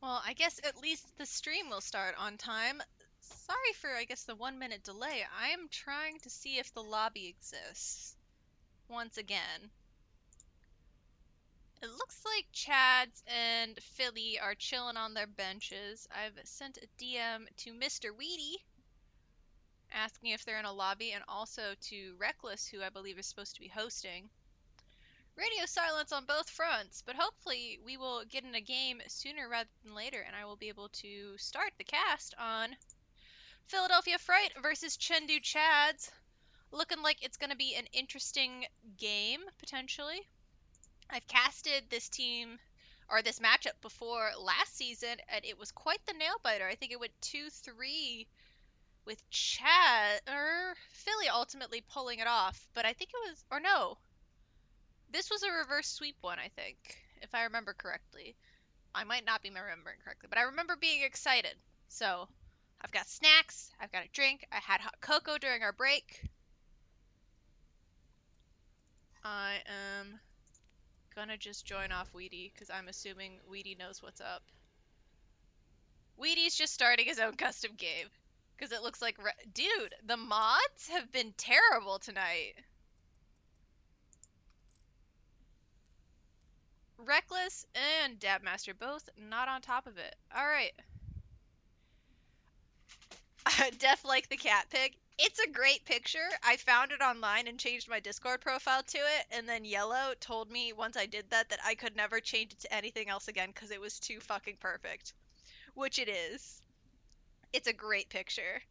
Well, I guess at least the stream will start on time. Sorry for, I guess, the 1 minute delay. I'm trying to see if the lobby exists. Once again. It looks like Chads and Philly are chilling on their benches. I've sent a DM to Mr. Weedy asking if they're in a lobby, and also to Reckless, who I believe is supposed to be hosting. Radio silence on both fronts, but hopefully we will get in a game sooner rather than later, and I will be able to start the cast on Philadelphia Fright versus Chengdu Chads. Looking like it's going to be an interesting game, potentially. I've casted this team, or this matchup, before last season, and it was quite the nail biter. I think it went 2-3 with Philly ultimately pulling it off, but I think it was, or no, this was a reverse sweep one, I think, if I remember correctly. I might not be remembering correctly, but I remember being excited. So, I've got snacks, I've got a drink, I had hot cocoa during our break. I am gonna just join off Weedy, because I'm assuming Weedy knows what's up. Weedy's just starting his own custom game. Because it looks like... Dude, the mods have been terrible tonight. Reckless and Dabmaster both not on top of it. Alright. Death like the cat pig. It's a great picture. I found it online and changed my Discord profile to it, and then Yellow told me once I did that I could never change it to anything else again because it was too fucking perfect. Which it is. It's a great picture.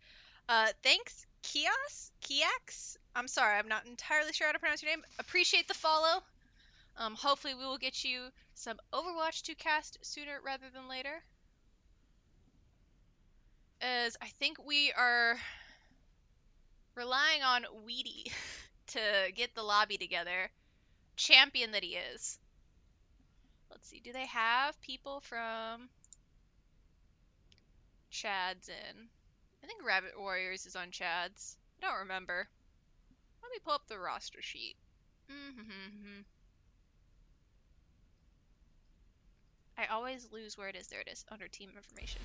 Thanks, Kiax. I'm sorry, I'm not entirely sure how to pronounce your name. Appreciate the follow. Hopefully we will get you some Overwatch to cast sooner rather than later. As I think we are relying on Weedy to get the lobby together. Champion that he is. Let's see, do they have people from Chad's in? I think Rabbit Warriors is on Chad's. I don't remember. Let me pull up the roster sheet. I always lose where it is. There it is, under team information.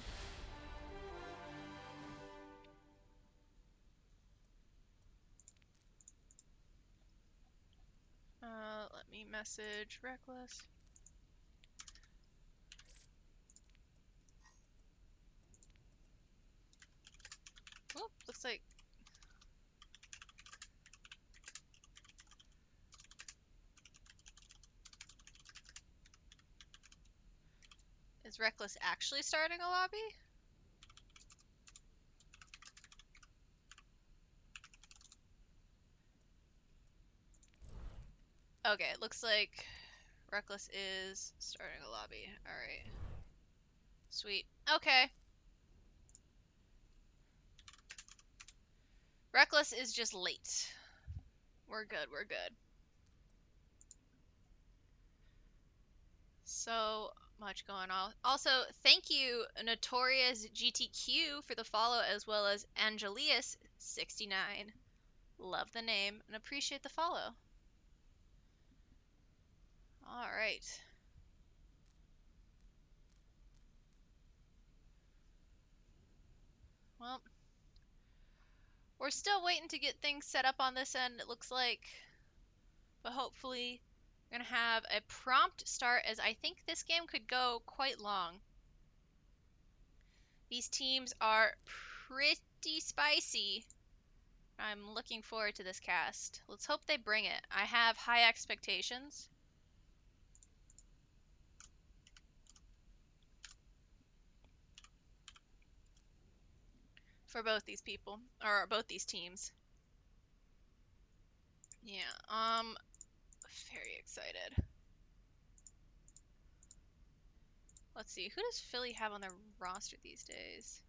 Let me message Reckless. Oh, looks like... Is Reckless actually starting a lobby? Okay, it looks like Reckless is starting a lobby. Alright. Sweet. Okay. Reckless is just late. We're good, we're good. So much going on. Also, thank you, Notorious GTQ, for the follow, as well as Angelius69. Love the name and appreciate the follow. Alright. Well, we're still waiting to get things set up on this end, it looks like. But hopefully, we're going to have a prompt start, as I think this game could go quite long. These teams are pretty spicy. I'm looking forward to this cast. Let's hope they bring it. I have high expectations. For both these people, or both these teams. Yeah, very excited. Let's see, who does Philly have on their roster these days?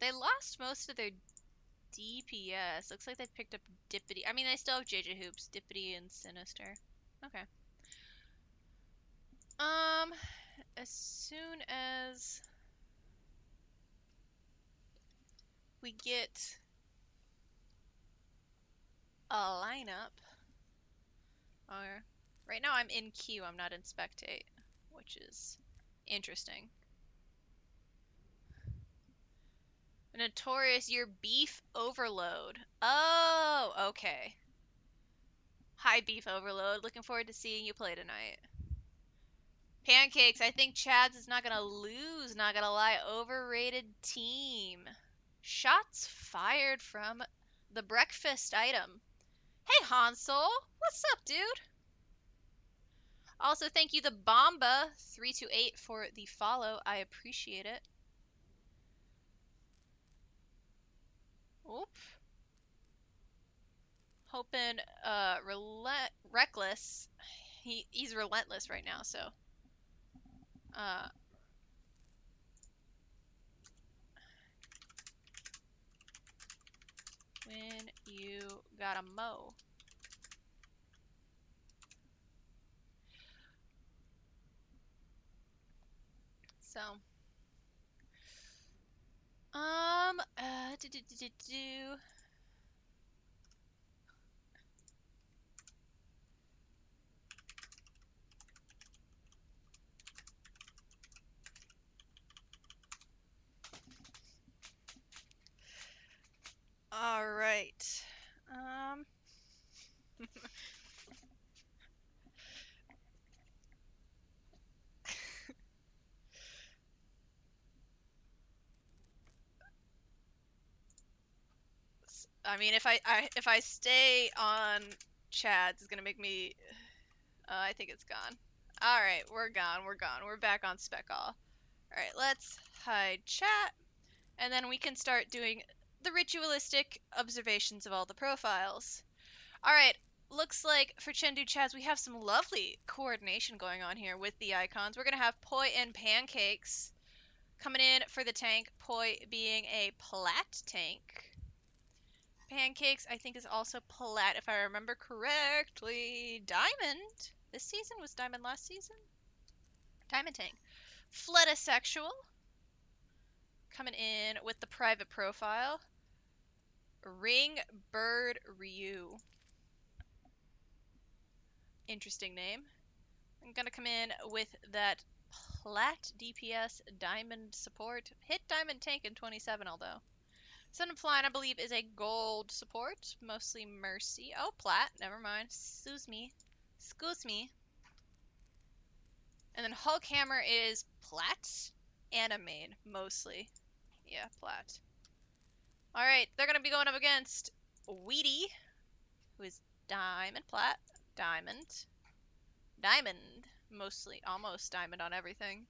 They lost most of their DPS. Looks like they picked up Dippity. I mean, they still have JJ Hoops, Dippity, and Sinister. Okay. As soon as we get a lineup, or right now I'm in queue, I'm not in spectate. which is interesting. Notorious, your beef overload. Oh, okay. Hi, beef overload. Looking forward to seeing you play tonight. Pancakes, I think Chad's is not gonna lose, not gonna lie. Overrated team. Shots fired from the breakfast item. Hey, Hansel. What's up, dude? Also, thank you, the Bomba328 for the follow. I appreciate it. Oop. Hoping, Reckless. He's relentless right now, so. Uh, when you got a mow. So. Do, do, do, do, do. All right. Um. I mean, if I stay on Chad's, it's gonna make me. I think it's gone. All right, we're gone. We're gone. We're back on Spec All. All right, let's hide chat, and then we can start doing the ritualistic observations of all the profiles. All right, looks like for Chengdu Chaz, we have some lovely coordination going on here with the icons. We're gonna have Poi and Pancakes coming in for the tank. Poi being a plat tank. Pancakes, I think, is also plat, if I remember correctly. Diamond. This season was Diamond last season. Diamond tank. Fletasexual. Coming in with the private profile. Ring Bird Ryu. Interesting name. I'm gonna come in with that plat DPS diamond support. Hit diamond tank in 27, although. Sun and Flying, I believe, is a gold support. Mostly Mercy. Oh, plat. Never mind. Excuse me. Excuse me. And then Hulk Hammer is plat. Animate, mostly. Yeah, plat. Alright, they're going to be going up against Weedy, who is diamond, plat, diamond, diamond, mostly, almost diamond on everything.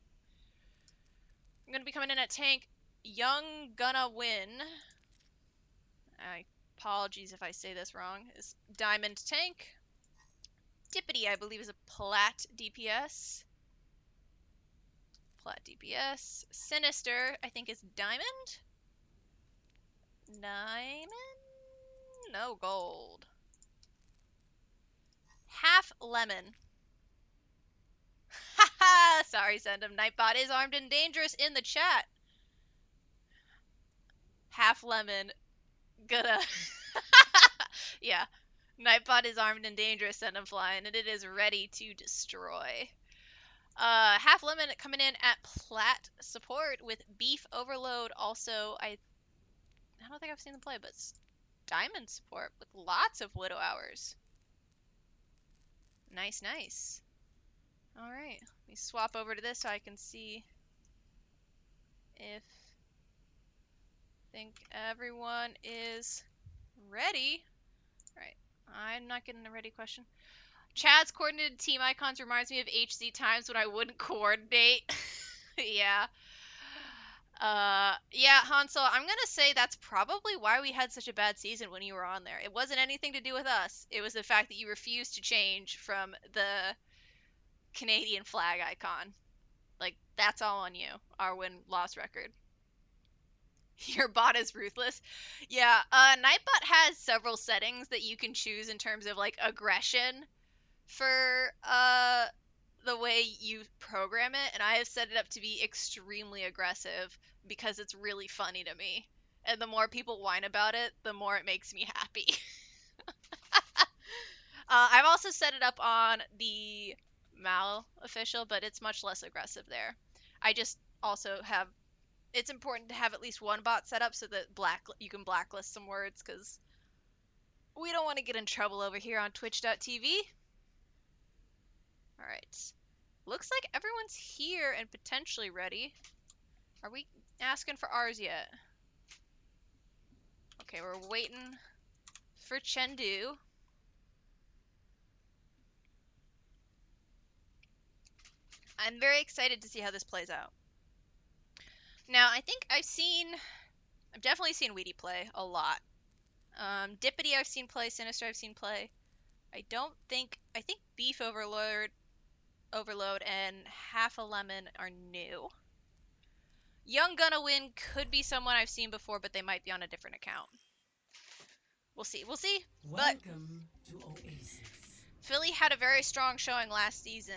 I'm going to be coming in at tank, Young Gonna Win. Apologies if I say this wrong. Is diamond tank. Dippity, I believe, is a plat DPS. Plat DPS. Sinister, I think, is diamond. Diamond? No gold. Half lemon. Haha! Sorry, Sendum. Nightbot is armed and dangerous in the chat. Half lemon. Gonna. Yeah. Nightbot is armed and dangerous, Sendum Flying, and it is ready to destroy. Half lemon coming in at plat support with beef overload. Also, I don't think I've seen them play, but diamond support with lots of widow hours. Nice, nice. All right, let me swap over to this so I can see if everyone is ready. All right, I'm not getting a ready question. Chad's coordinated team icons reminds me of HC times when I wouldn't coordinate. Yeah. Yeah, Hansel, I'm gonna say that's probably why we had such a bad season when you were on there. It wasn't anything to do with us. It was the fact that you refused to change from the Canadian flag icon. Like, that's all on you. Our win-loss record. Your bot is ruthless. Yeah, Nightbot has several settings that you can choose in terms of, like, aggression for, the way you program it, and I have set it up to be extremely aggressive because it's really funny to me. And the more people whine about it, the more it makes me happy. I've also set it up on the MOWL official, but it's much less aggressive there. I just also have, it's important to have at least one bot set up so that you can blacklist some words, because we don't want to get in trouble over here on twitch.tv. Alright. Looks like everyone's here and potentially ready. Are we asking for ours yet? Okay, we're waiting for Chengdu. I'm very excited to see how this plays out. Now, I think I've definitely seen Weedy play a lot. Dippity I've seen play, Sinister I've seen play. I think Beef Overload and Half a Lemon are new. Young Gonna Win could be someone I've seen before, but they might be on a different account. We'll see. Welcome to Oasis. Philly had a very strong showing last season,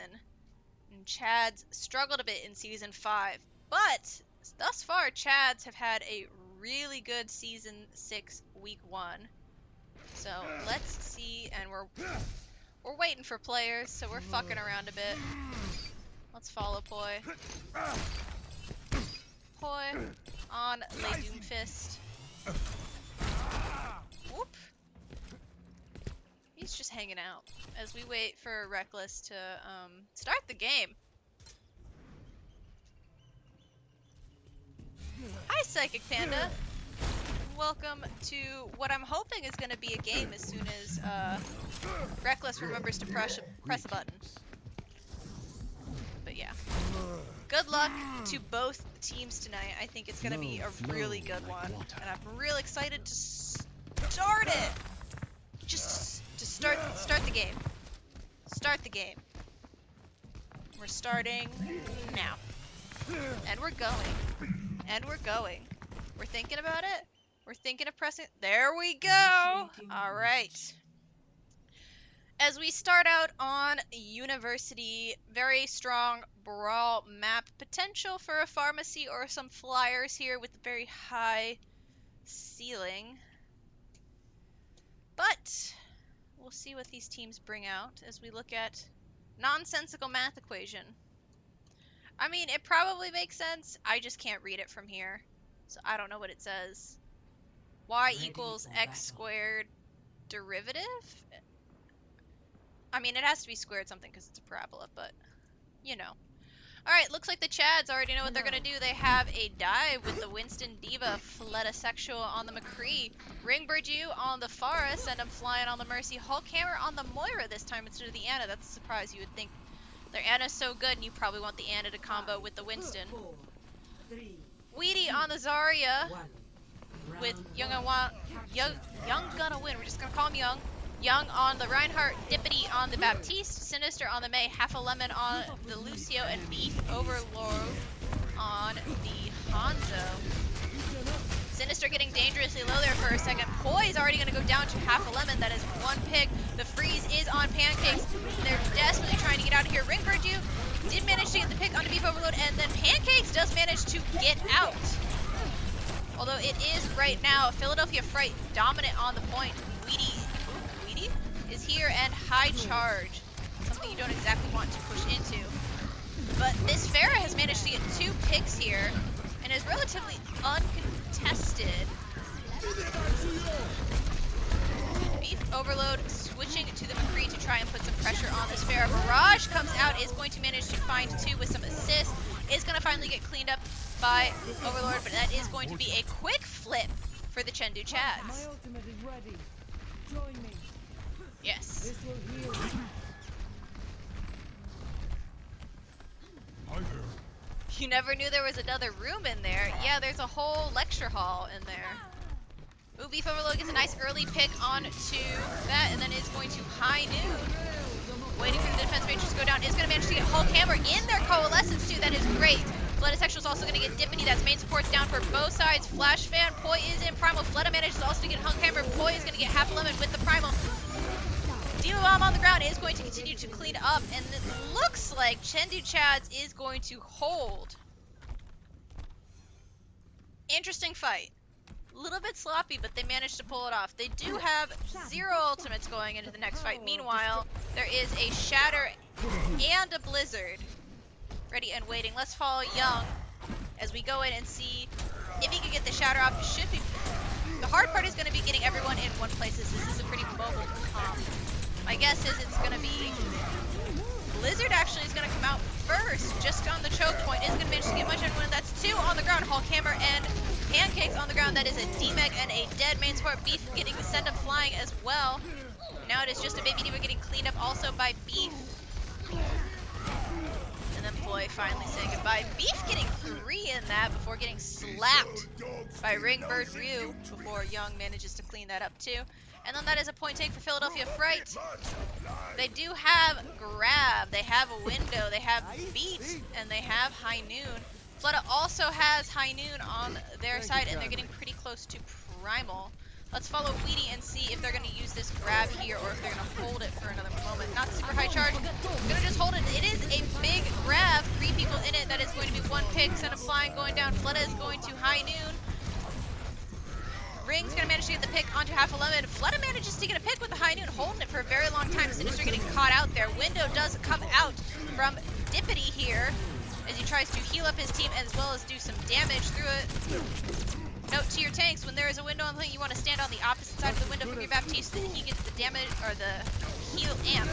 and Chads struggled a bit in Season 5. But thus far, Chads have had a really good Season 6 Week 1. So let's see, and we're waiting for players, so we're fucking around a bit. Let's follow Poi. Poi on Le Doomfist. Whoop. He's just hanging out as we wait for Reckless to start the game. Hi, Psychic Panda. Welcome to what I'm hoping is going to be a game as soon as Reckless remembers to press a button. But yeah. Good luck to both teams tonight. I think it's going to be a really good one. And I'm real excited to start it. Just start the game. Start the game. We're starting now. And we're going. And we're going. We're thinking about it. We're thinking of pressing. There we go. All right. As we start out on University, very strong brawl map. Potential for a pharmacy or some flyers here with a very high ceiling. But we'll see what these teams bring out as we look at nonsensical math equation. I mean, it probably makes sense. I just can't read it from here. So I don't know what it says. Y equals x squared derivative? I mean, it has to be squared something because it's a parabola, but, you know. Alright, looks like the Chads already know what they're going to do. They have a dive with the Winston Diva, Flettasexual on the McCree, Ringbird U on the Farah, send them flying on the Mercy, Hulkhammer on the Moira this time instead of the Anna. That's a surprise. You would think their Anna's so good and you probably want the Anna to combo with the Winston. Weedy on the Zarya with Young Gonna Win. We're just going to call him Young. Young on the Reinhardt, Dippity on the Baptiste, Sinister on the May, Half a Lemon on the Lucio, and Beef Overlord on the Hanzo. Sinister getting dangerously low there for a second. Poi is already going to go down to Half a Lemon. That is one pick. The freeze is on Pancakes. They're desperately trying to get out of here. Ringbird U did manage to get the pick onto Beef Overload, and then Pancakes does manage to get out. Although it is right now Philadelphia Fright dominant on the point. Weedy is here and high charge. Something you don't exactly want to push into. But this Farah has managed to get 2 picks here and is relatively uncontested. Beef Overload switching to the McCree to try and put some pressure on this Farah. Barrage comes out, is going to manage to find 2 with some assists. Is going to finally get cleaned up by Overlord, but that is going to be a quick flip for the Chengdu Chads. My ultimate is ready. Join me. Yes. This will heal. You never knew there was another room in there. Yeah, there's a whole lecture hall in there. Ooh, Beef Overload gets a nice early pick onto that, and then is going to high noon. Waiting for the defense matrix to go down. Is going to manage to get Hulkhammer in their coalescence too. That is great. Flettasexual is also going to get Dippity. That's main supports down for both sides. Flash Fan, Poi is in Primal. Fletta manages also to get Hulkhammer. Poi is going to get Half a Lemon with the Primal. Diva Bomb on the ground is going to continue to clean up, and it looks like Chengdu Chads is going to hold. Interesting fight. A little bit sloppy, but they managed to pull it off. They do have 0 ultimates going into the next fight. Meanwhile, there is a Shatter and a blizzard. Ready and waiting. Let's follow Young as we go in and see if he can get the shatter off. It should be. The hard part is going to be getting everyone in one place, as this is a pretty mobile comp. My guess is it's going to be Blizzard actually is going to come out first, just on the choke point. Isn't going to manage to get much of one. That's 2 on the ground. Hulkhammer and Pancakes on the ground. That is a D-Meg and a dead main support. Beef getting the send-up flying as well. Now it is just a Baby Diva getting cleaned up also by Beef. And then Ploy finally saying goodbye. Beef getting 3 in that before getting slapped by Ringbird Ryu before Young manages to clean that up too. And then that is a point take for Philadelphia Fright. They do have Grab, they have a Window, they have Beat, and they have High Noon. Flutta also has High Noon on their side, and they're getting pretty close to Primal. Let's follow Weedy and see if they're going to use this grab here or if they're going to hold it for another moment. Not super high charge. Going to just hold it. It is a big grab. 3 people in it. That is going to be 1 pick. Send a flying going down. Fletta is going to High Noon. Ring's going to manage to get the pick onto half 11. Fletta manages to get a pick with the High Noon, holding it for a very long time. Sinister getting caught out there. Window does come out from Dippity here as he tries to heal up his team as well as do some damage through it. Note to your tanks, when there is a window on the thing, you want to stand on the opposite side of the window from your Baptiste so that he gets the damage or the heal amp.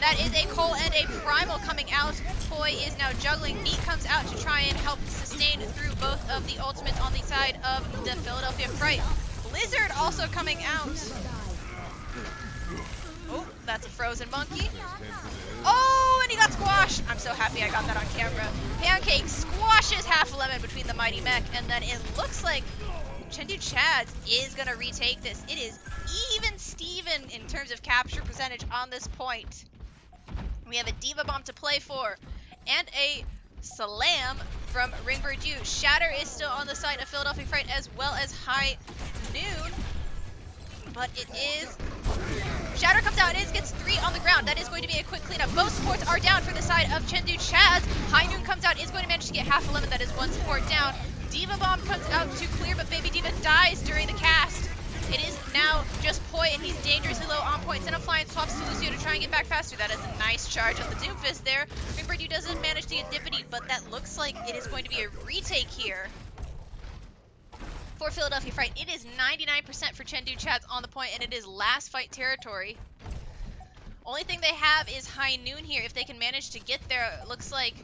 That is a Cole and a Primal coming out. Poi is now juggling. Beat comes out to try and help sustain through both of the ultimates on the side of the Philadelphia Fright. Blizzard also coming out. Oh, that's a frozen monkey. Oh, and he got squashed. I'm so happy I got that on camera. Pancake squashes half 11 between the Mighty Mech, and then it looks like Chengdu Chads is going to retake this. It is even Steven in terms of capture percentage on this point. We have a Diva Bomb to play for, and a Slam from Ringbird U. Shatter is still on the side of Philadelphia Fright as well as High Noon, but it is... Shatter comes out, it gets 3 on the ground. That is going to be a quick cleanup. Both supports are down for the side of Chengdu Chads. High Noon comes out, is going to manage to get half 11. That is 1 support down. Diva Bomb comes out to clear, but Baby Diva dies during the cast. It is now just Poi, and he's dangerously low on point. Send a flying swaps to Lucio to try and get back faster. That is a nice charge on the Doomfist there. Ringbird U doesn't manage to get Dippity, but that looks like it is going to be a retake here for Philadelphia Fright. It is 99% for Chengdu Chads on the point, and it is last fight territory. Only thing they have is High Noon here. If they can manage to get there, it looks like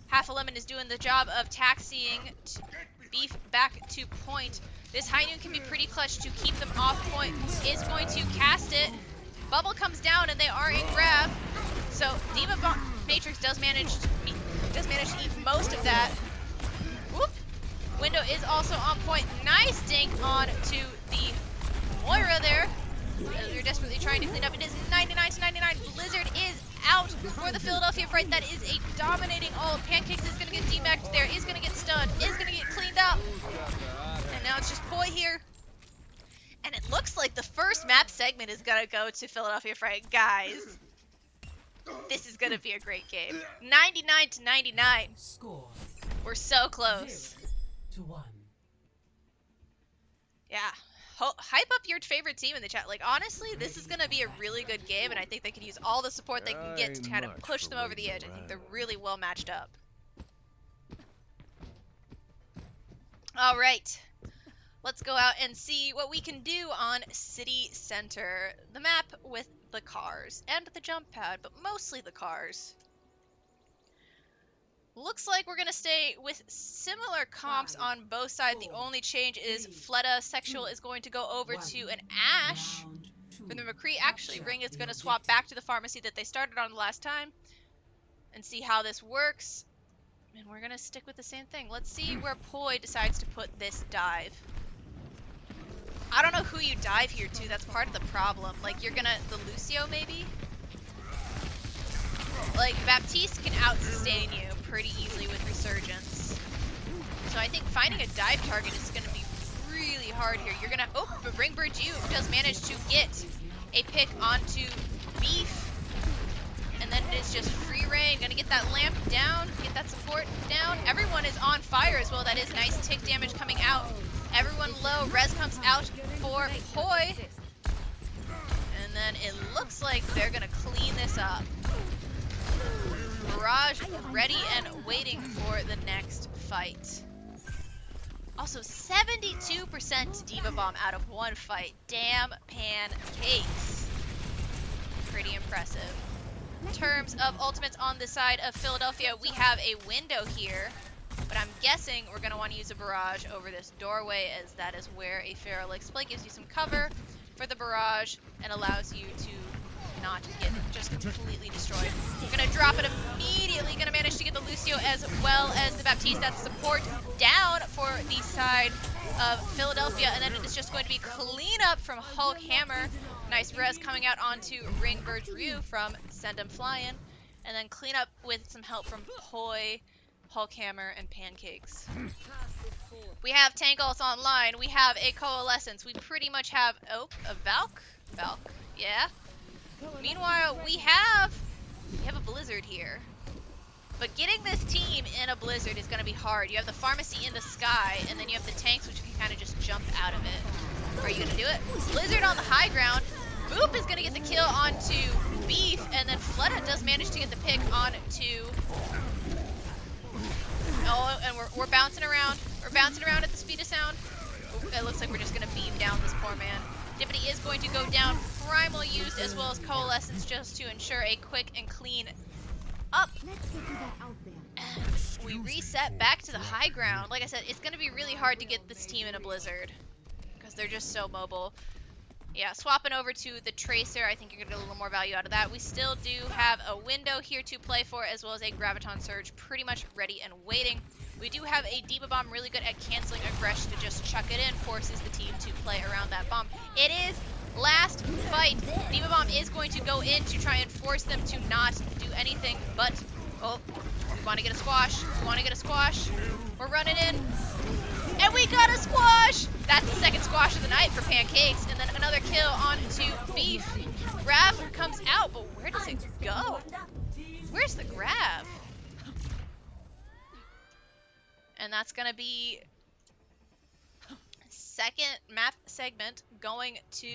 half 11 is doing the job of taxiing Beef back to point. This High Noon can be pretty clutch to keep them off point. Is going to cast it. Bubble comes down, and they are in grab. So Diva Matrix does manage to eat most of that. Whoop. Window is also on point. Nice dink on to the Moira there. They're desperately trying to clean up. It is 99 to 99. Blizzard is out for the Philadelphia Fright. That is a dominating ult. Pancakes is going to get D-backed there. Is going to get stunned. Is going to get cleaned up. And now it's just Poi here. And it looks like the first map segment is going to go to Philadelphia Fright. Guys, this is going to be a great game. 99 to 99. Score We're so close. 0-1. Yeah. Hype up your favorite team in the chat. Like, honestly, this is going to be a really good game, and I think they could use all the support they can get to kind of push them over the edge. I think they're really well matched up. All right. Let's go out and see what we can do on City Center. The map with the cars and the jump pad, but mostly the cars. Looks like we're going to stay with similar comps on both sides. The only change is Fletta Sexual is going to go over to an Ash. For the McCree, actually, Ring is going to swap back to the pharmacy that they started on the last time and see how this works. And we're going to stick with the same thing. Let's see where Poi decides to put this dive. I don't know who you dive here to. That's part of the problem. Like, you're going to... The Lucio, maybe? Like, Baptiste can out-sustain you pretty easily with Resurgence. So I think finding a dive target is going to be really hard here. You're going to... Oh, but Ringbird U does manage to get a pick onto Beef. And then it is just free reign. Going to get that lamp down, get that support down. Everyone is on fire as well. That is nice tick damage coming out. Everyone low. Res comes out for Poi. And then it looks like they're going to clean this up. Barrage ready and waiting for the next fight. Also, 72% Diva Bomb out of one fight. Damn pancakes. Pretty impressive. In terms of ultimates on the side of Philadelphia, we have a window here. But I'm guessing we're going to want to use a barrage over this doorway, as that is where a Pharaoh likes to play. Gives you some cover for the barrage and allows you to not get just completely destroyed. We're going to drop it immediately. Going to manage to get the Lucio as well as the Baptiste. That's support down for the side of Philadelphia. And then it's just going to be cleanup from Hulk Hammer. Nice res coming out onto Ring Verge Ryu from Send 'em Flyin'. And then cleanup with some help from Poi, Hulk Hammer, and Pancakes. We have Tank Ults online. We have a Coalescence. We pretty much have, oh, a Valk? Valk, yeah. Meanwhile, we have a Blizzard here. But getting this team in a Blizzard is going to be hard. You have the Pharmacy in the sky, and then you have the tanks, which can kind of just jump out of it. Are you going to do it? Blizzard on the high ground. Boop is going to get the kill onto Beef, and then Fleta does manage to get the pick onto... Oh, and we're bouncing around. We're bouncing around at the speed of sound. It looks like we're just going to beam down this poor man. Dippity is going to go down. Primal used as well as Coalescence just to ensure a quick and clean up. And we reset back to the high ground. Like I said, it's going to be really hard to get this team in a Blizzard because they're just so mobile. Yeah, swapping over to the Tracer, I think you're going to get a little more value out of that. We still do have a window here to play for, as well as a Graviton Surge pretty much ready and waiting. We do have a Diva Bomb really good at canceling aggression to just chuck it in, forces the team to play around that bomb. It is last fight. Diva Bomb is going to go in to try and force them to not do anything but... Oh, we want to get a squash. We want to get a squash. We're running in. And we got a squash! That's the second squash of the night for Pancakes. And then another kill onto Beef. Grab comes out, but where does it go? Where's the grab? And that's going to be second map segment going to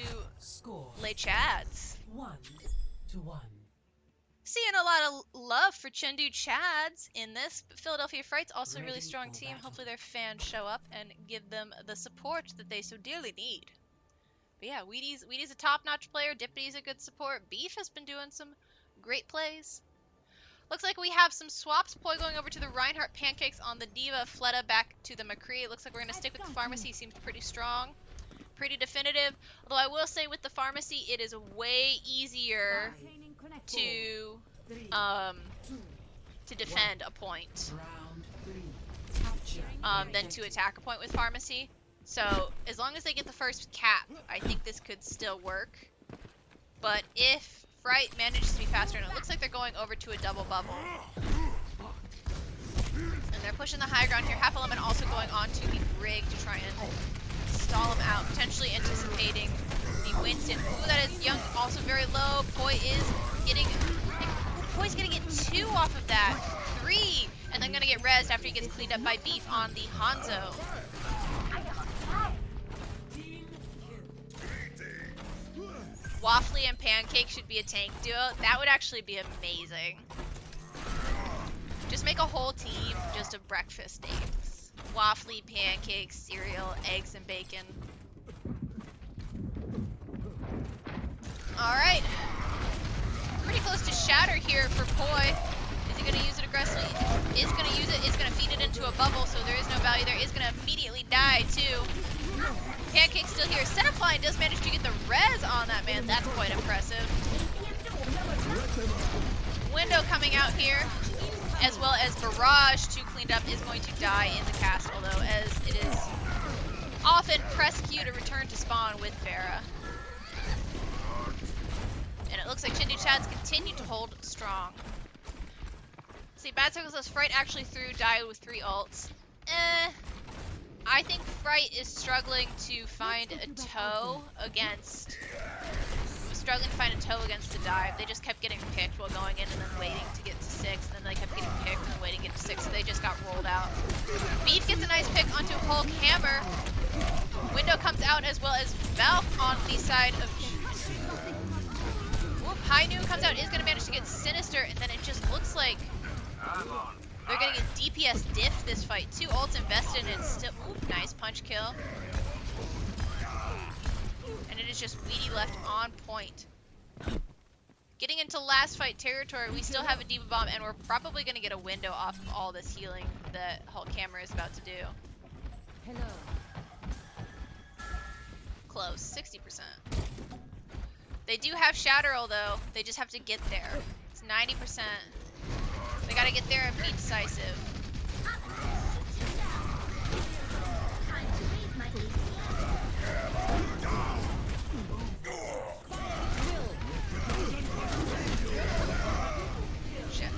Les Chads. 1-1. Seeing a lot of love for Chengdu Chads in this, but Philadelphia Fright's also a really strong team. Hopefully their fans show up and give them the support that they so dearly need. But yeah, Wheaty's a top-notch player. Dippity's a good support. Beef has been doing some great plays. Looks like we have some swaps. Poi going over to the Reinhardt, Pancakes on the Diva, Fleta back to the McCree. It looks like we're going to stick with the Pharmacy. Seems pretty strong, pretty definitive. Although I will say with the Pharmacy, it is way easier to defend a point than to attack a point with Pharmacy. So as long as they get the first cap, I think this could still work. But if Fright manages to be faster, and it looks like they're going over to a double bubble. And they're pushing the high ground here. Half Element also going on to the Rig to try and stall him out, potentially anticipating the Winston. Ooh, that is Young, also very low. Poi is getting... Poi's gonna get 2 off of that. 3! And then gonna get rezzed after he gets cleaned up by Beef on the Hanzo. Waffly and Pancake should be a tank duo. That would actually be amazing. Just make a whole team just of breakfast names. Waffly, Pancakes, cereal, eggs, and bacon. Alright. Pretty close to shatter here for Poi. Is he going to use it aggressively? Is going to use it. Is going to feed it into a bubble, so there is no value there. Is going to immediately die, too. Pancake still here. Centerfly does manage to get the res on that man. That's quite impressive. Window coming out here, as well as Barrage, 2 cleaned up, is going to die in the cast, although as it is often press Q to return to spawn with Pharah. And it looks like Chengdu Chads continue to hold strong. See, Bad Circles as Fright actually threw died with 3 ults. I think Fright is struggling to find a toe against... Struggling to find a toe against the dive. They just kept getting picked while going in and then waiting to get to 6. And then they kept getting picked and then waiting to get to 6. So they just got rolled out. Beef gets a nice pick onto Hulk Hammer. Window comes out as well as Valk on the side of... Whoop, High Noon comes out, is going to manage to get Sinister. And then it just looks like They're gonna get DPS diff this fight. 2 ults invested and it's still... Ooh, nice punch kill. And it is just Weedy left on point. Getting into last fight territory, we still have a D.Va bomb, and we're probably gonna get a window off of all this healing that Hulk Hammer is about to do. Hello. Close, 60%. They do have Shatteral though, they just have to get there. It's 90%. They gotta get there and be decisive. Shit.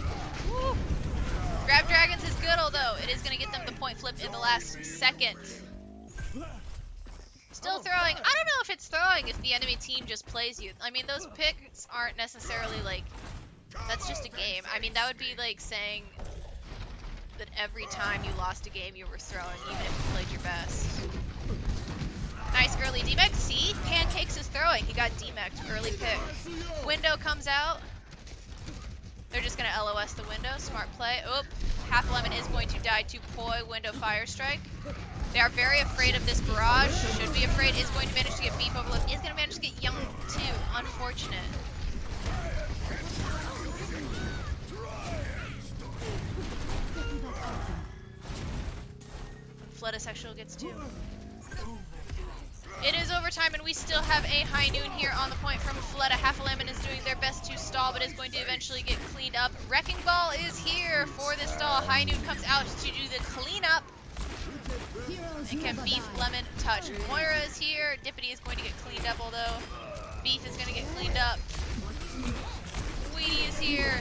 Woo. Grab Dragons is good, although it is gonna get them the point flip in the last second. Still throwing. I don't know if it's throwing if the enemy team just plays you. I mean, those picks aren't necessarily like, that's just a game. I mean, that would be like saying that every time you lost a game you were throwing, even if you played your best. Nice early D-Mech. See? Pancakes is throwing. He got D-Mech'd. Early pick. Window comes out. They're just going to LOS the window. Smart play. Oop. Half Lemon is going to die to Poi. Window fire strike. They are very afraid of this barrage. Should be afraid. Is going to manage to get beef overload. Is going to manage to get Young too. Unfortunate. Floodasexual gets 2. It is overtime, and we still have a High Noon here on the point from Fleta. Half a Lemon is doing their best to stall, but is going to eventually get cleaned up. Wrecking Ball is here for this stall. High Noon comes out to do the cleanup. And can Beef Lemon touch? Moira is here. Dippity is going to get cleaned up, although Beef is going to get cleaned up. Weedy is here.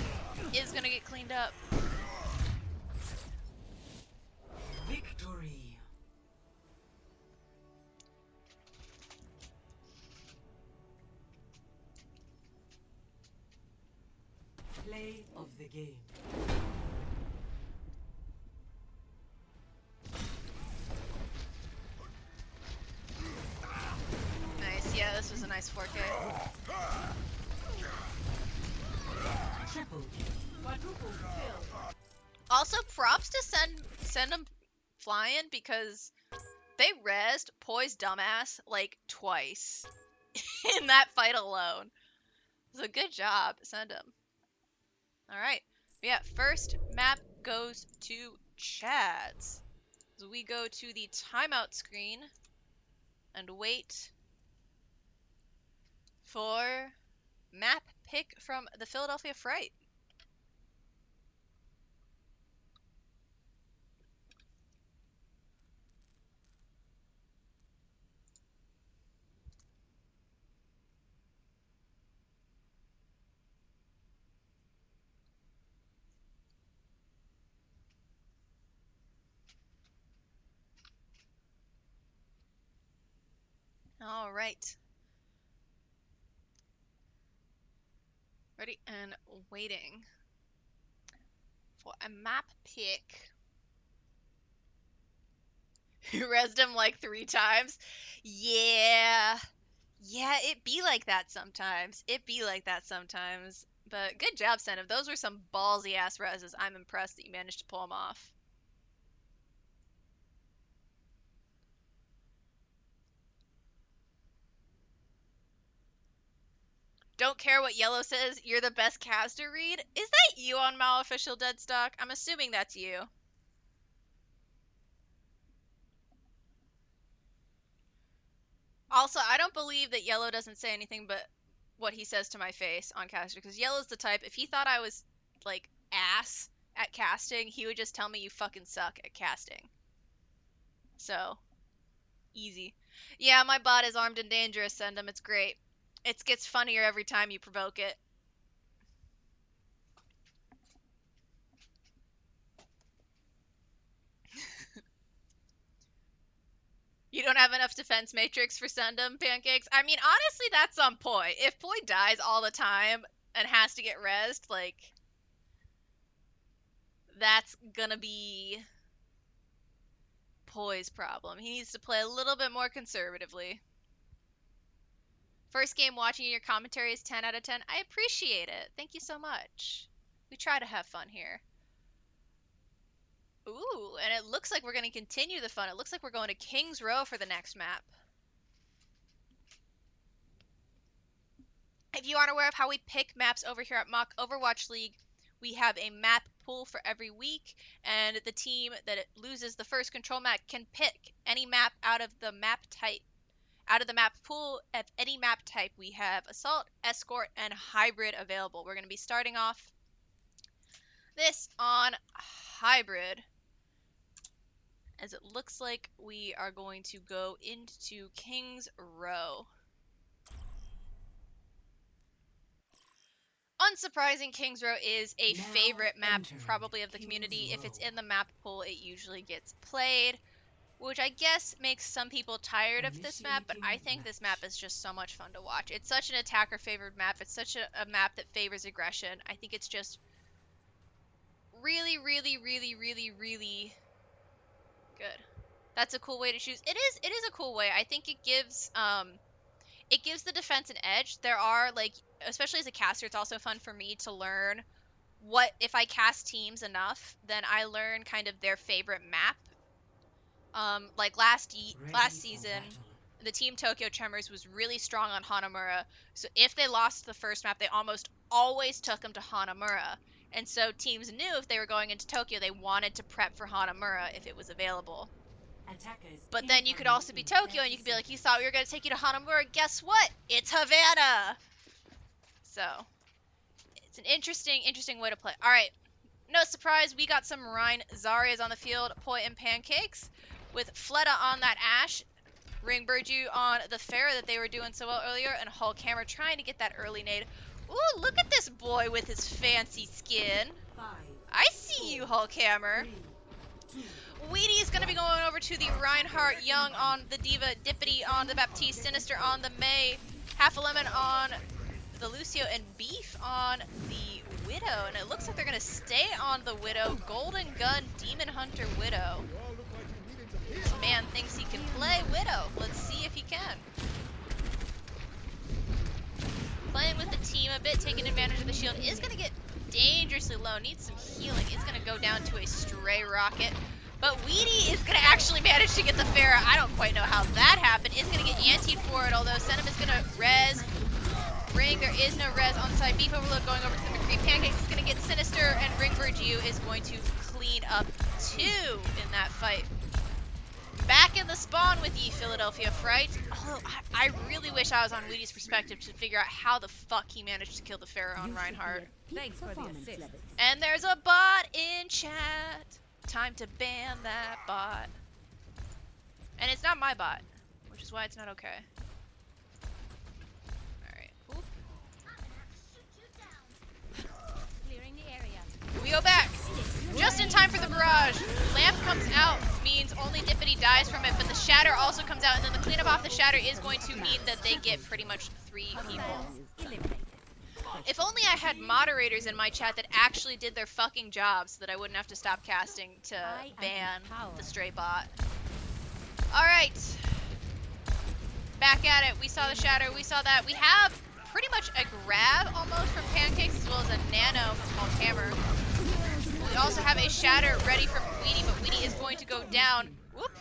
Is going to get cleaned up. Victory. Play of the game. Nice. Yeah, this was a nice 4K. Triple kill. Quadruple kill. Also, props to send them flying because they rezzed Poi's dumbass like twice in that fight alone. So good job. Send him. Alright. Yeah, first map goes to Chad's. So we go to the timeout screen and wait for map pick from the Philadelphia Fright. Alright. Ready and waiting for a map pick. You rezzed him like 3 times? Yeah. Yeah, it be like that sometimes. It be like that sometimes. But good job, Senev. Those were some ballsy ass rezzes. I'm impressed that you managed to pull them off. Don't care what Yellow says, you're the best caster, Reed. Is that you on MOWL Official Deadstock? I'm assuming that's you. Also, I don't believe that Yellow doesn't say anything but what he says to my face on caster, because Yellow's the type, if he thought I was, like, ass at casting, he would just tell me you fucking suck at casting. So, easy. Yeah, my bot is armed and dangerous, send him, it's great. It gets funnier every time you provoke it. You don't have enough defense matrix for Sendum, Pancakes? I mean, honestly, that's on Poi. If Poi dies all the time and has to get rezzed, like, that's gonna be Poi's problem. He needs to play a little bit more conservatively. First game watching your commentary is 10 out of 10. I appreciate it. Thank you so much. We try to have fun here. Ooh, and it looks like we're going to continue the fun. It looks like we're going to King's Row for the next map. If you aren't aware of how we pick maps over here at Mock Overwatch League, we have a map pool for every week, and the team that loses the first control map can pick any map out of the map type. Out of the map pool of any map type, we have Assault, Escort, and Hybrid available. We're going to be starting off this on Hybrid, as it looks like we are going to go into King's Row. Unsurprising, King's Row is a Now favorite map entering probably of the King's community. If it's Row. in the map pool, it usually gets played, which I guess makes some people tired of this map, but I think this map is just so much fun to watch. It's such an attacker favored map. It's such a map that favors aggression. I think it's just really, really, really, really, really good. That's a cool way to choose. It is a cool way. I think it gives the defense an edge. There are, like, especially as a caster, it's also fun for me to learn what, if I cast teams enough, then I learn kind of their favorite map. Like last season, the Team Tokyo Tremors was really strong on Hanamura. So if they lost the first map, they almost always took them to Hanamura. And so teams knew if they were going into Tokyo, they wanted to prep for Hanamura if it was available. But then you could also be Tokyo, and you could be like, you thought we were going to take you to Hanamura. Guess what? It's Havana! So, it's an interesting way to play. Alright, no surprise, we got some Rhine Zarya's on the field, Poi and Pancakes, with Fleta on that Ashe, Ring Burju on the Pharah that they were doing so well earlier, and Hulk Hammer trying to get that early nade. Ooh, look at this boy with his fancy skin. I see you, Hulk Hammer. Weedy is going to be going over to the Reinhardt, Young on the Diva, Dippity on the Baptiste, Sinister on the May, Half a Lemon on the Lucio, and Beef on the Widow. And it looks like they're going to stay on the Widow. Golden Gun, Demon Hunter, Widow. This man thinks he can play Widow. Let's see if he can. Playing with the team a bit, taking advantage of the shield. Is going to get dangerously low. Needs some healing. Is going to go down to a stray rocket. But Weedy is going to actually manage to get the Pharah. I don't quite know how that happened. Is going to get antied for it, although Senum is going to res. Ring, there is no res on side. Beef Overload going over to the McCree. Pancakes is going to get Sinister, and Ring Virgil is going to clean up 2 in that fight. Back in the spawn with ye, Philadelphia Fright. Although, I really wish I was on Weedy's perspective to figure out how the fuck he managed to kill the Pharah on Reinhardt. Thanks for the assist. And there's a bot in chat. Time to ban that bot. And it's not my bot, which is why it's not okay. Alright. Oop. Clearing the area. We go back. Just in time for the barrage. Lamp comes out, means only Dippity dies from it, but the Shatter also comes out, and then the cleanup off the Shatter is going to mean that they get pretty much 3 people. If only I had moderators in my chat that actually did their fucking job so that I wouldn't have to stop casting to ban the stray bot. Alright. Back at it. We saw the Shatter. We saw that. We have pretty much a grab almost from Pancakes as well as a nano from Hulk Hammer. We also have a Shatter ready from Weedy, but Weedy is going to go down. Whoop.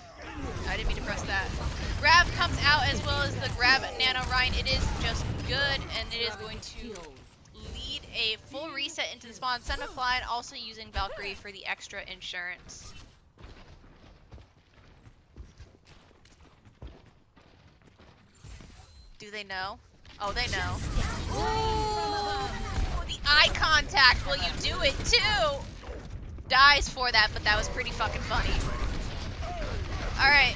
I didn't mean to press that. Grab comes out as well as the grab nano Rhine. It is just good, and it is going to lead a full reset into the spawn. Send a fly, and also using Valkyrie for the extra insurance. Do they know? Oh, they know. Ooh, the eye contact. Well, you do it too. Dies for that, but that was pretty fucking funny. Alright.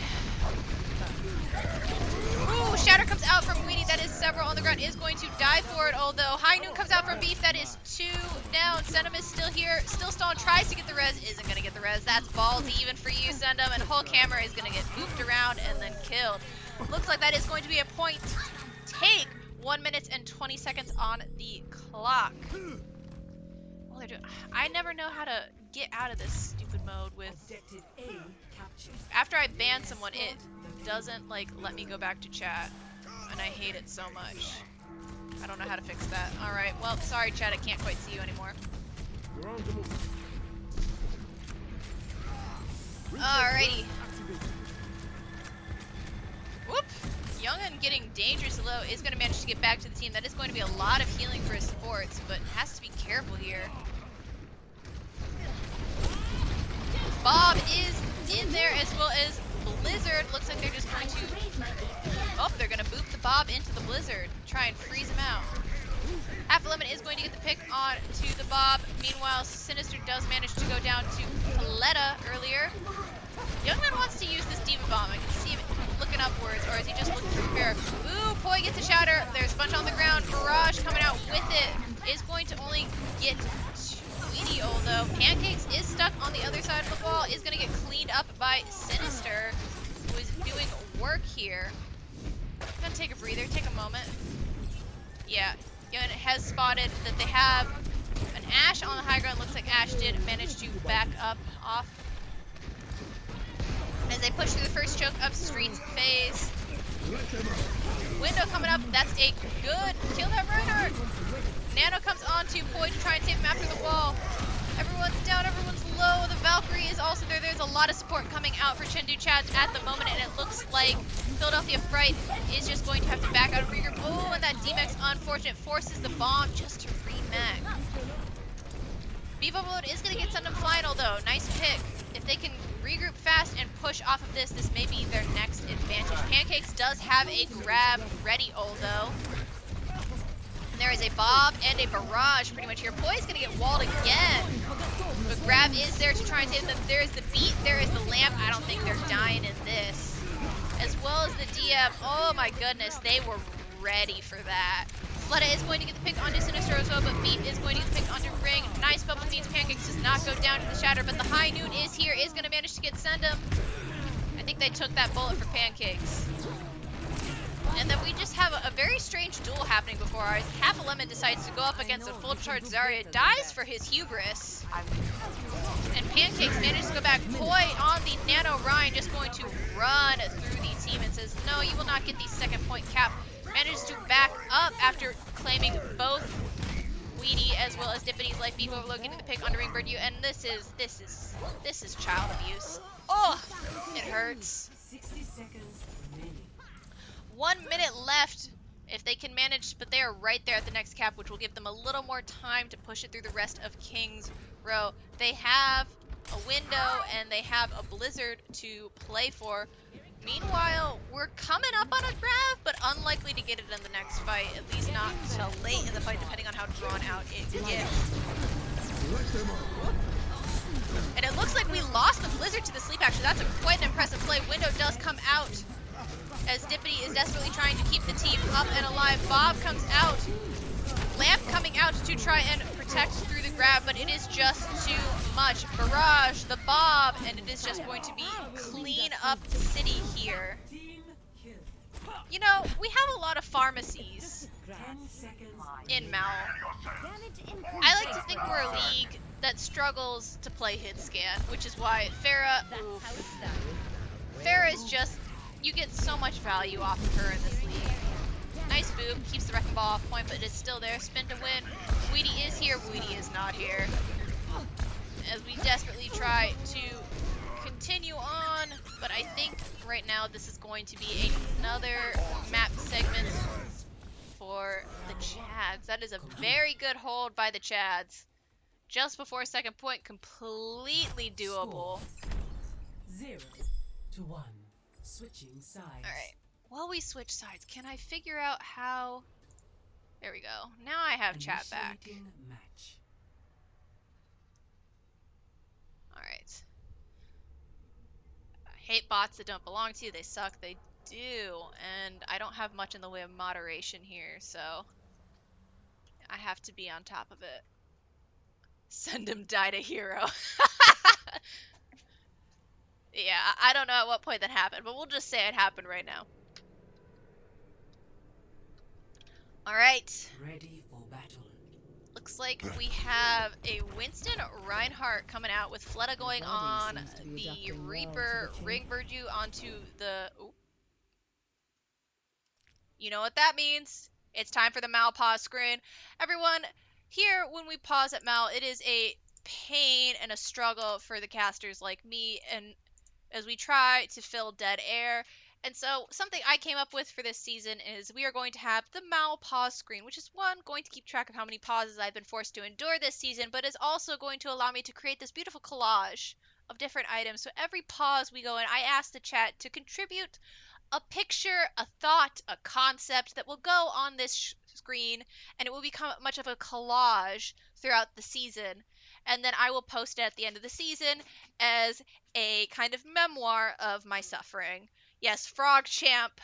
Ooh, Shatter comes out from Weedy. That is several on the ground. Is going to die for it, although High Noon comes out from Beef. That is 2 down. Sendum is still here. Still stalling. Tries to get the res. Isn't going to get the res. That's ballsy even for you, Sendum. And Hulk Hammer is going to get booped around and then killed. Looks like that is going to be a point take. 1 minute and 20 seconds on the clock. Well, they're doing. I never know how to get out of this stupid mode with. After I ban someone, it doesn't like let me go back to chat, and I hate it so much. I don't know how to fix that. All right, well, sorry, chat. I can't quite see you anymore. Alrighty. Whoop! Young'un getting dangerous low is going to manage to get back to the team. That is going to be a lot of healing for his supports, but has to be careful here. Bob is in there as well as Blizzard. Looks like they're just going to... Oh, they're going to boop the Bob into the Blizzard. Try and freeze him out. Half Lemon is going to get the pick on to the Bob. Meanwhile, Sinister does manage to go down to Paletta earlier. Youngman wants to use this Diva Bomb. I can see him looking upwards, or is he just looking through fair? Ooh, Poi gets a shatter. There's a bunch on the ground. Barrage coming out with it. Is going to only get Tweety, although Pancakes is stuck on the other side of the wall. Is going to get cleaned up by Sinister, who is doing work here. I'm going to take a breather, take a moment. Yeah, Youngman has spotted that they have an Ashe on the high ground. Looks like Ashe did manage to back up off as they push through the first choke of Streets phase. Window coming up, that's a good kill. That Reinhardt. Nano comes on to Poi to try and tape him after the wall. Everyone's down, everyone's low. The Valkyrie is also there. There's a lot of support coming out for Chengdu Chads at the moment, and it looks like Philadelphia Fright is just going to have to back out of regroup. Oh, and that D-Max, unfortunate, forces the bomb just to remag. Vivo Mode is going to get Sundom flying, although. Nice pick. If they can regroup fast and push off of this, this may be their next advantage. Pancakes does have a grab ready, although. And there is a Bob and a Barrage pretty much here. Poi's going to get walled again. But grab is there to try and save them. There is the beat. There is the lamp. I don't think they're dying in this. As well as the DM. Oh my goodness. They were ready for that. Fleta is going to get the pick onto Sinister as well, but Beat is going to get the pick onto Ring. Nice bubble means Pancakes does not go down to the Shatter, but the High Noon is here, is going to manage to get Sendum. I think they took that bullet for Pancakes. And then we just have a very strange duel happening before our eyes. Half a Lemon decides to go up against a full charge Zarya, dies for his hubris. And Pancakes manages to go back. Poi on the Nano Ryan just going to run through the team and says, no, you will not get the second point cap. Manages to back up after claiming both Weedy as well as Dippity's life. Beef Overload getting the pick onto Ring Bird U, and this is child abuse. Oh, it hurts. 60 seconds remaining. 1 minute left if they can manage, but they are right there at the next cap, which will give them a little more time to push it through the rest of King's Row. They have a window and they have a Blizzard to play for. Meanwhile, we're coming up on a grab, but unlikely to get it in the next fight, at least not until late in the fight, depending on how drawn out it gets. And it looks like we lost the Blizzard to the sleep action. That's quite an impressive play. Window does come out as Dippity is desperately trying to keep the team up and alive. Bob comes out. Lamp coming out to try and protect through the grab, but it is just too much. Barrage, the Bob, and it is just going to be clean up the city here. You know, we have a lot of pharmacies in MOWL. I like to think we're a league that struggles to play hit scan, which is why Farah is just, you get so much value off of her in this league. Nice move, keeps the wrecking ball off point, but it's still there. Spin to win. Weedy is here, Weedy is not here. As we desperately try to continue on, but I think right now this is going to be another map segment for the Chads. That is a very good hold by the Chads. Just before second point, completely doable. 0-1. Switching sides. Alright. While we switch sides, can I figure out how... There we go. Now I have chat back. Match. Alright. I hate bots that don't belong to you. They suck. They do. And I don't have much in the way of moderation here, so... I have to be on top of it. Send him died a hero. Yeah, I don't know at what point that happened, but we'll just say it happened right now. Alright. Ready for battle. Looks like we have a Winston Reinhardt coming out with Fleta going on the Reaper, Ring Virtue onto the... Ooh. You know what that means. It's time for the MOWL pause screen. Everyone, here when we pause at MOWL, it is a pain and a struggle for the casters like me and as we try to fill dead air. And so something I came up with for this season is we are going to have the MOWL pause screen, which is one, going to keep track of how many pauses I've been forced to endure this season, but is also going to allow me to create this beautiful collage of different items. So every pause we go in, I ask the chat to contribute a picture, a thought, a concept that will go on this screen, and it will become much of a collage throughout the season. And then I will post it at the end of the season as a kind of memoir of my suffering. Yes, Frog Champ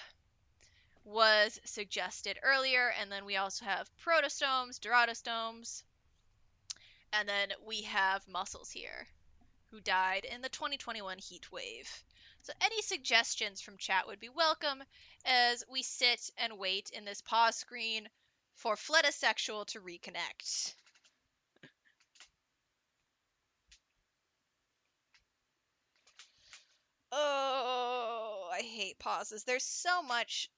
was suggested earlier, and then we also have Protostomes, Duratostomes, and then we have Muscles here, who died in the 2021 heat wave. So any suggestions from chat would be welcome as we sit and wait in this pause screen for Fletasexual to reconnect. Oh, I hate pauses. There's so much,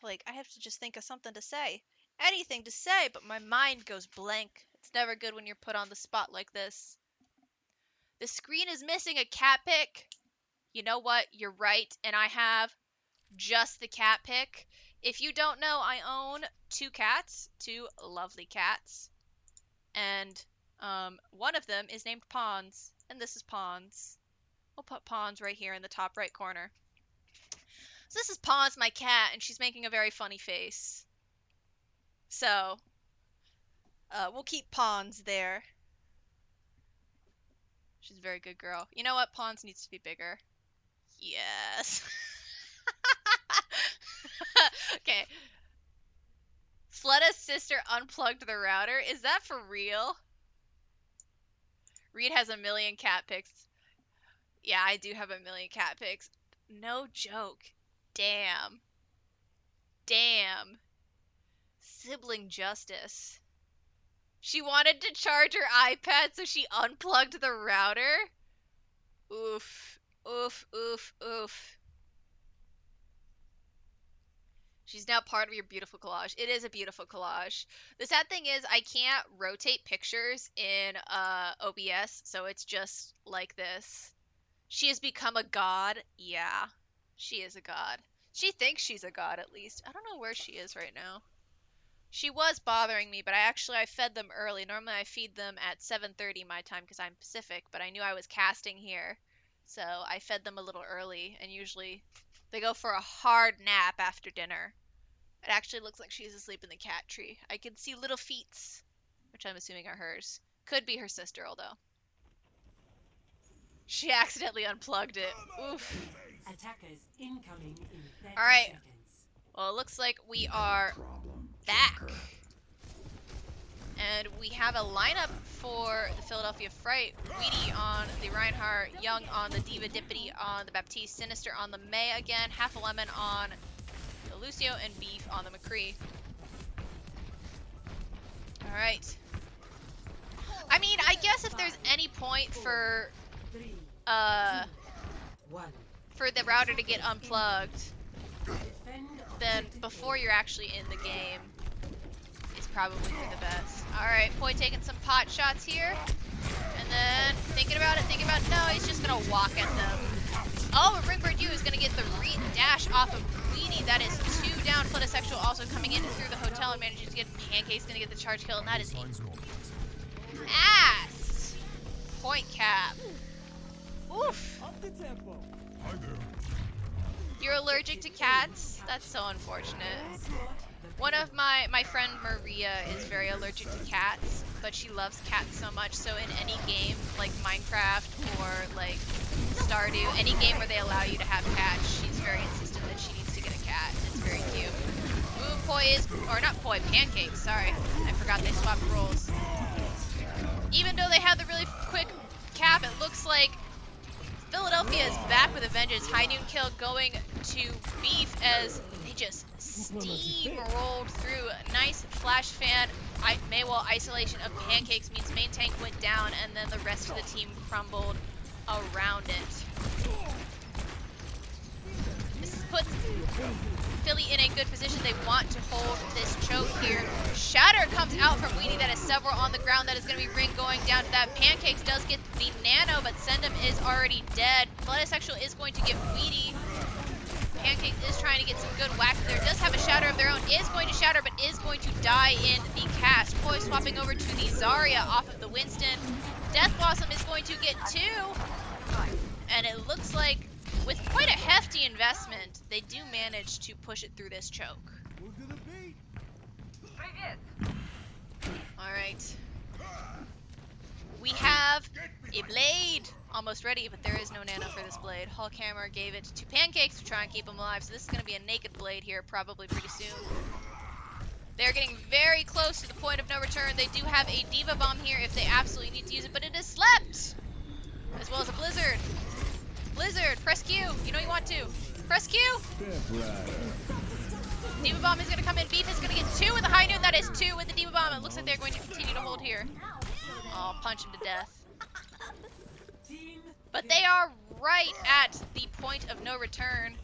like, I have to just think of something to say. Anything to say, but my mind goes blank. It's never good when you're put on the spot like this. The screen is missing a cat pic. You know what? You're right, and I have just the cat pic. If you don't know, I own two cats, two lovely cats, and one of them is named Pawns, and this is Pawns. We'll put Pawns right here in the top right corner. So this is Pawns, my cat, and she's making a very funny face. So we'll keep Pawns there. She's a very good girl. You know what? Pawns needs to be bigger. Yes. Okay. Fletta's sister unplugged the router. Is that for real? Reed has a million cat pics. Yeah, I do have a million cat pics. No joke. Damn. Damn. Sibling justice. She wanted to charge her iPad, so she unplugged the router? Oof. Oof, oof, oof. She's now part of your beautiful collage. It is a beautiful collage. The sad thing is I can't rotate pictures in OBS, so it's just like this. She has become a god. Yeah, she is a god. She thinks she's a god, at least. I don't know where she is right now. She was bothering me, but I fed them early. Normally I feed them at 7:30 my time because I'm Pacific, but I knew I was casting here, so I fed them a little early, and usually they go for a hard nap after dinner. It actually looks like she's asleep in the cat tree. I can see little feets, which I'm assuming are hers. Could be her sister, although. She accidentally unplugged it. Oof. Attackers incoming in 30 Alright. seconds. Well, it looks like we are back. And we have a lineup for the Philadelphia Fright. Weedy on the Reinhardt, Young on the Diva, Dippity on the Baptiste, Sinister on the May again, Half a Lemon on the Lucio, and Beef on the McCree. Alright. I mean, I guess if there's any point for the router to get unplugged, then before you're actually in the game is probably for the best. Alright, Poi taking some pot shots here. And then thinking about it, no, he's just gonna walk at them. Oh, Ringbird U is gonna get the dash off of Weedy. That is 2 down. Fletasexual also coming in through the hotel and managing to get Pancake's gonna get the charge kill, and that is ass. Point cap. Oof. You're allergic to cats? That's so unfortunate. One of my friend Maria is very allergic to cats, but she loves cats so much, so in any game, like Minecraft or like Stardew, any game where they allow you to have cats, she's very insistent that she needs to get a cat. It's very cute. Ooh, Poi is, or not Poi, Pancake, sorry. I forgot they swapped roles. Even though they had the really quick cap, it looks like Philadelphia is back with a vengeance. High noon kill going to Beef as they just steamrolled through. A nice flash fan. MOWL isolation of Pancakes means main tank went down, and then the rest of the team crumbled around it. This puts Philly in a good position. They want to hold this choke here. Shatter comes out from Weedy. That is several on the ground. That is going to be Ring going down to that. Pancakes does get the Nano, but Sendum is already dead. Bloodisexual is going to get Weedy. Pancake is trying to get some good whack there. Does have a Shatter of their own. Is going to Shatter, but is going to die in the cast. Poi swapping over to the Zarya off of the Winston. Death Blossom is going to get 2. And it looks like, with quite a hefty investment, they do manage to push it through this choke. Alright. We have a blade almost ready, but there is no nano for this blade. Hulk Hammer gave it to Pancakes to try and keep him alive, so this is going to be a naked blade here probably pretty soon. They're getting very close to the point of no return. They do have a Diva Bomb here if they absolutely need to use it, but it is slept! As well as a Blizzard. Blizzard, press Q. You know you want to. Press Q! Diva Bomb is going to come in. Beef is going to get 2 with the high noon. That is 2 with the Diva Bomb. It looks like they're going to continue to hold here. Oh, punch him to death. But they are right at the point of no return.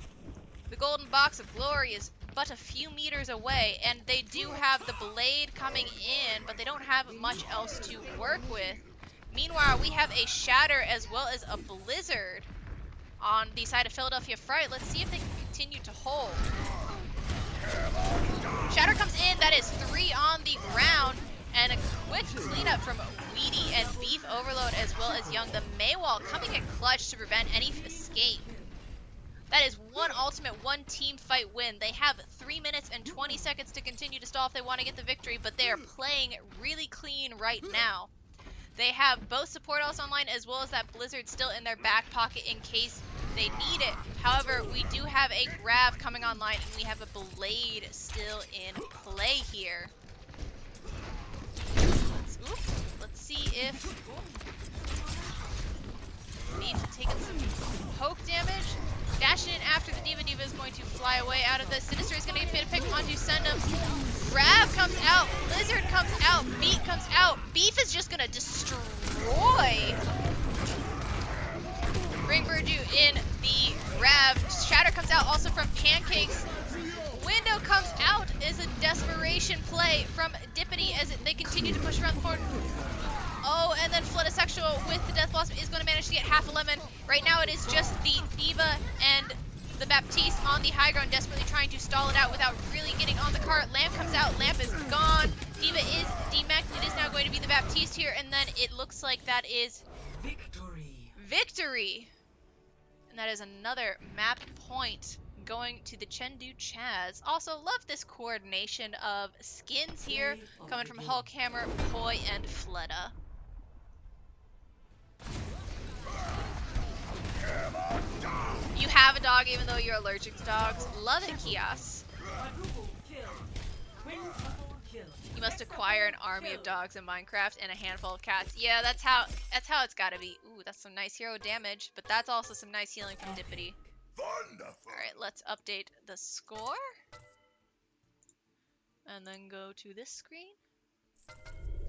The golden box of glory is but a few meters away, and they do have the blade coming in, but they don't have much else to work with. Meanwhile, we have a Shatter as well as a Blizzard on the side of Philadelphia Fright. Let's see if they can continue to hold. Shatter comes in. That is 3 on the ground. And a quick cleanup from Weedy and Beef Overload as well as Young. The MOWL coming in clutch to prevent any escape. That is one ultimate, one team fight win. They have 3 minutes and 20 seconds to continue to stall if they want to get the victory, but they are playing really clean right now. They have both support else online as well as that Blizzard still in their back pocket in case they need it. However, we do have a Grav coming online and we have a Blade still in play here. Let's see if Beef taking some poke damage. Dashing in after the Diva. Diva is going to fly away out of this. Sinister is going to get picked onto Sendum. Grav comes out. Blizzard comes out. Beat comes out. Beef is just going to destroy Ring Burju in the Grav. Shatter comes out also from Pancakes. Window comes out is a desperation play from Dippity as they continue to push around the corner. Oh, and then Floodisexual with the Death Blossom is going to manage to get half a lemon. Right now it is just the Diva and the Baptiste on the high ground, desperately trying to stall it out without really getting on the cart. Lamp comes out. Lamp is gone. Diva is demeched. It is now going to be the Baptiste here, and then it looks like that is Victory. victory. And that is another map point going to the Chengdu Chaz. Also, love this coordination of skins here coming from Hulk Hammer, Poi, and Fleta. You have a dog even though you're allergic to dogs. Love it, Kios. You must acquire an army of dogs in Minecraft and a handful of cats. Yeah, that's how it's gotta be. Ooh, that's some nice hero damage, but that's also some nice healing from Dippity. Alright, let's update the score. And then go to this screen.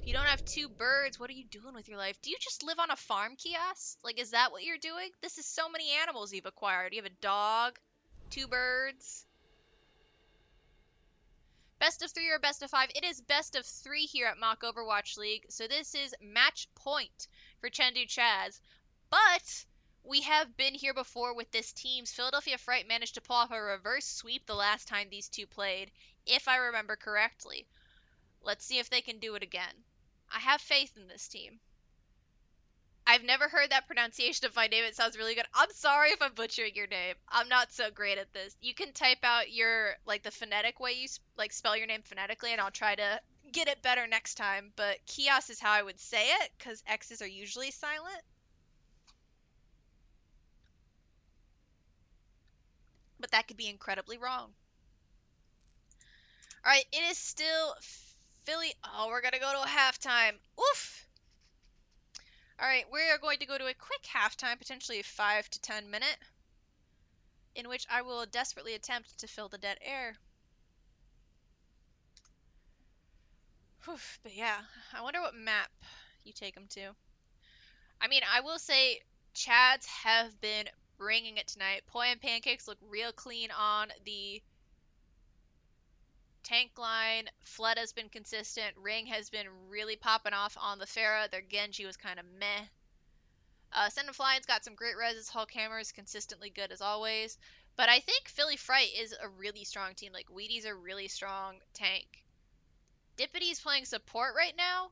If you don't have 2 birds, what are you doing with your life? Do you just live on a farm, Kios? Like, is that what you're doing? This is so many animals you've acquired. You have a dog, 2 birds. Best of 3 or best of 5? It is best of 3 here at Mock Overwatch League. So this is match point for Chengdu Chaz. But we have been here before with this team's. Philadelphia Fright managed to pull off a reverse sweep the last time these two played, if I remember correctly. Let's see if they can do it again. I have faith in this team. I've never heard that pronunciation of my name. It sounds really good. I'm sorry if I'm butchering your name. I'm not so great at this. You can type out your, like, the phonetic way you, like, spell your name phonetically, and I'll try to get it better next time. But Kios is how I would say it, because X's are usually silent. But that could be incredibly wrong. Alright, it is still Philly. Oh, we're going to go to a halftime. Oof! Alright, we are going to go to a quick halftime, potentially a 5 to 10 minute, in which I will desperately attempt to fill the dead air. Whew, but yeah, I wonder what map you take them to. I mean, I will say Chads have been bringing it tonight. Poi and Pancakes look real clean on the tank line. Fleta's been consistent. Ring has been really popping off on the Pharah. Their Genji was kind of meh. Send Flying's got some great res. Hulk Hammer is consistently good as always. But I think Philly Fright is a really strong team. Like, Wheaty's a really strong tank. Dippity's playing support right now,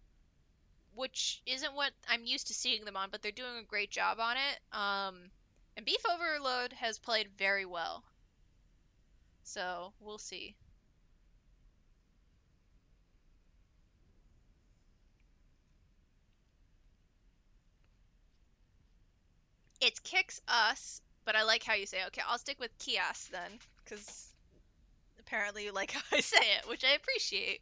which isn't what I'm used to seeing them on, but they're doing a great job on it. And Beef Overload has played very well. So, we'll see. It kicks us, but I like how you say it. Okay, I'll stick with Kios then, because apparently you like how I say it, which I appreciate.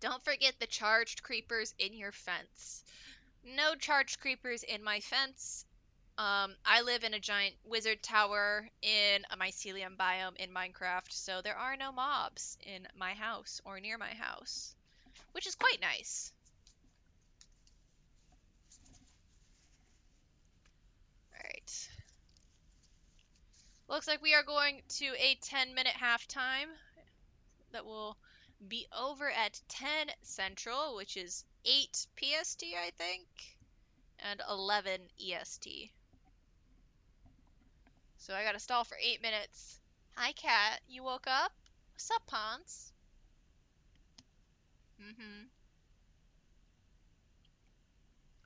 Don't forget the charged creepers in your fence. No charged creepers in my fence. I live in a giant wizard tower in a mycelium biome in Minecraft, so there are no mobs in my house or near my house, which is quite nice. Alright. Looks like we are going to a 10-minute halftime that will be over at 10 Central, which is 8 PST, I think, and 11 EST. So I gotta stall for 8 minutes. Hi, Cat. You woke up? What's up, Pons?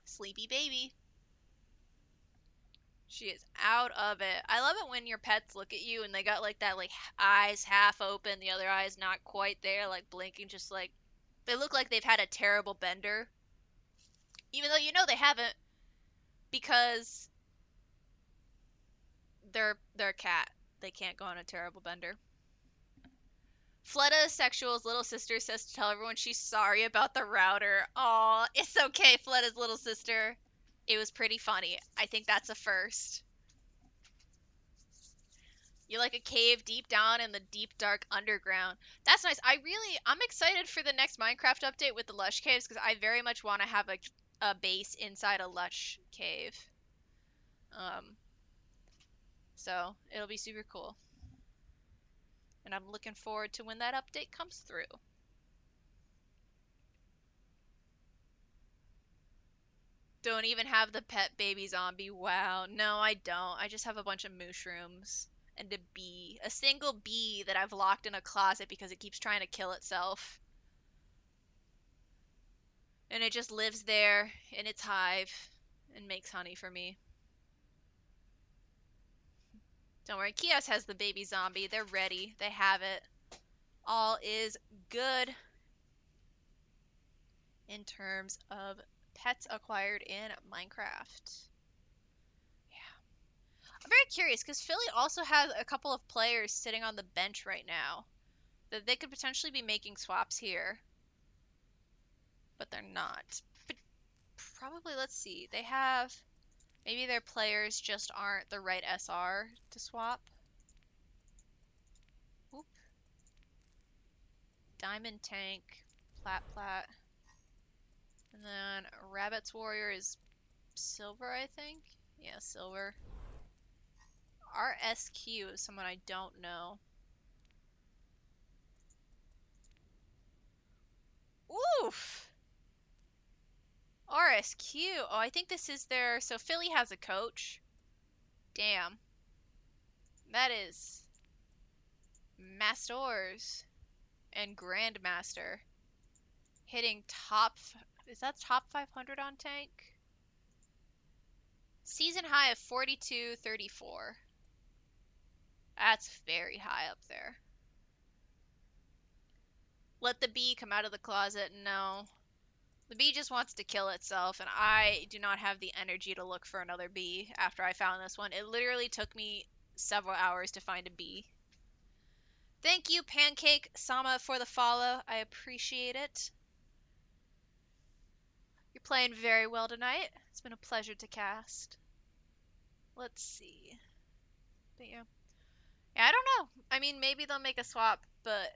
Sleepy baby. She is out of it. I love it when your pets look at you and they got like that like eyes half open, the other eye's not quite there, like blinking, just like they look like they've had a terrible bender. Even though you know they haven't, because they're a cat. They can't go on a terrible bender. Fleta Sexual's little sister says to tell everyone she's sorry about the router. Aw, it's okay, Fleta's little sister. It was pretty funny. I think that's a first. You're like a cave deep down in the deep dark underground. That's nice. I'm excited for the next Minecraft update with the Lush Caves because I very much want to have a base inside a Lush Cave. Um, so it'll be super cool. And I'm looking forward to when that update comes through. Don't even have the pet baby zombie. Wow. No, I don't. I just have a bunch of mushrooms and a bee. A single bee that I've locked in a closet because it keeps trying to kill itself. And it just lives there in its hive and makes honey for me. Don't worry, Kios has the baby zombie. They're ready. They have it. All is good in terms of pets acquired in Minecraft. Yeah. I'm very curious because Philly also has a couple of players sitting on the bench right now that they could potentially be making swaps here, but they're not. But probably, let's see. They have maybe their players just aren't the right SR to swap. Oop. Diamond Tank, Plat. And then Rabbit's Warrior is silver, I think. Yeah, silver. RSQ is someone I don't know. Oof! RSQ. Oh, I think this is their... So Philly has a coach. Damn. That is... Masters and Grandmaster. Hitting top... Is that top 500 on tank? Season high of 4234. That's very high up there. Let the bee come out of the closet. No. The bee just wants to kill itself, and I do not have the energy to look for another bee after I found this one. It literally took me several hours to find a bee. Thank you, Pancake Sama, for the follow. I appreciate it. You're playing very well tonight. It's been a pleasure to cast. Let's see. But yeah. Yeah, I don't know. I mean, maybe they'll make a swap, but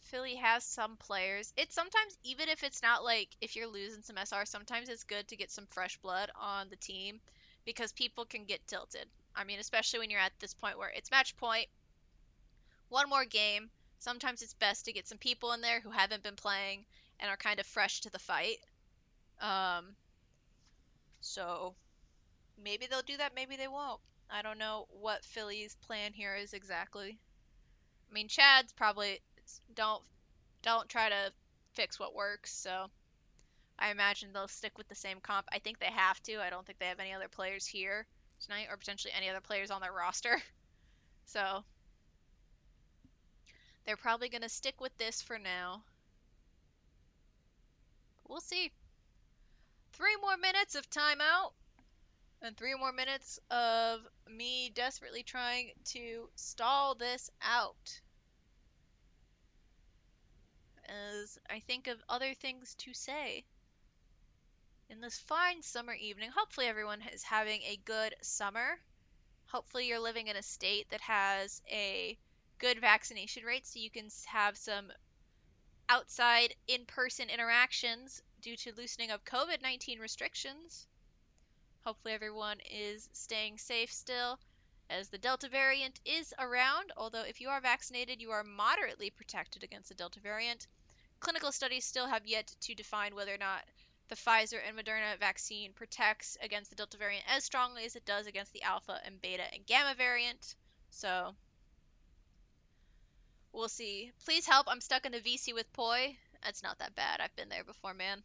Philly has some players. It's sometimes, even if it's not like, if you're losing some SR, sometimes it's good to get some fresh blood on the team because people can get tilted. I mean, especially when you're at this point where it's match point, one more game. Sometimes it's best to get some people in there who haven't been playing and are kind of fresh to the fight. Um, so maybe they'll do that, maybe they won't. I don't know what Philly's plan here is exactly. I mean, Chad's probably don't try to fix what works, so I imagine they'll stick with the same comp. I think they have to. I don't think they have any other players here tonight, or potentially any other players on their roster. So they're probably going to stick with this for now. We'll see. 3 more minutes of timeout, and 3 more minutes of me desperately trying to stall this out as I think of other things to say in this fine summer evening. Hopefully everyone is having a good summer. Hopefully you're living in a state that has a good vaccination rate so you can have some outside in-person interactions due to loosening of COVID-19 restrictions. Hopefully everyone is staying safe still, as the Delta variant is around, although if you are vaccinated, you are moderately protected against the Delta variant. Clinical studies still have yet to define whether or not the Pfizer and Moderna vaccine protects against the Delta variant as strongly as it does against the Alpha and Beta and Gamma variant. So, we'll see. Please help, I'm stuck in a VC with Poi. That's not that bad. I've been there before, man.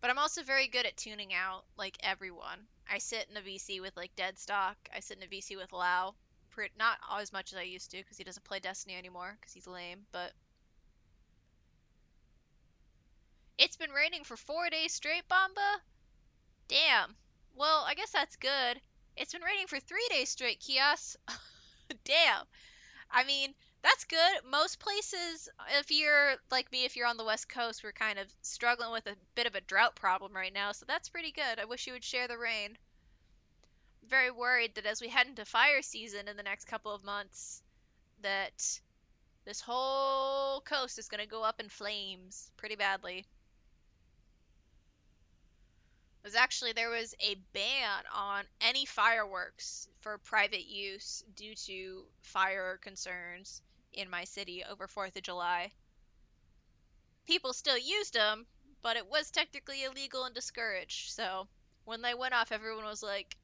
But I'm also very good at tuning out, like, everyone. I sit in a VC with, like, Deadstock. I sit in a VC with Lau. Not as much as I used to, because he doesn't play Destiny anymore, because he's lame, but it's been raining for 4 days straight, Bamba? Damn. Well, I guess that's good. It's been raining for 3 days straight, Kios. Damn. I mean, that's good. Most places, if you're like me, if you're on the West Coast, we're kind of struggling with a bit of a drought problem right now, so that's pretty good. I wish you would share the rain. I'm very worried that as we head into fire season in the next couple of months, that this whole coast is going to go up in flames pretty badly. There was a ban on any fireworks for private use due to fire concerns in my city over 4th of July. People still used them, but it was technically illegal and discouraged. So when they went off, everyone was like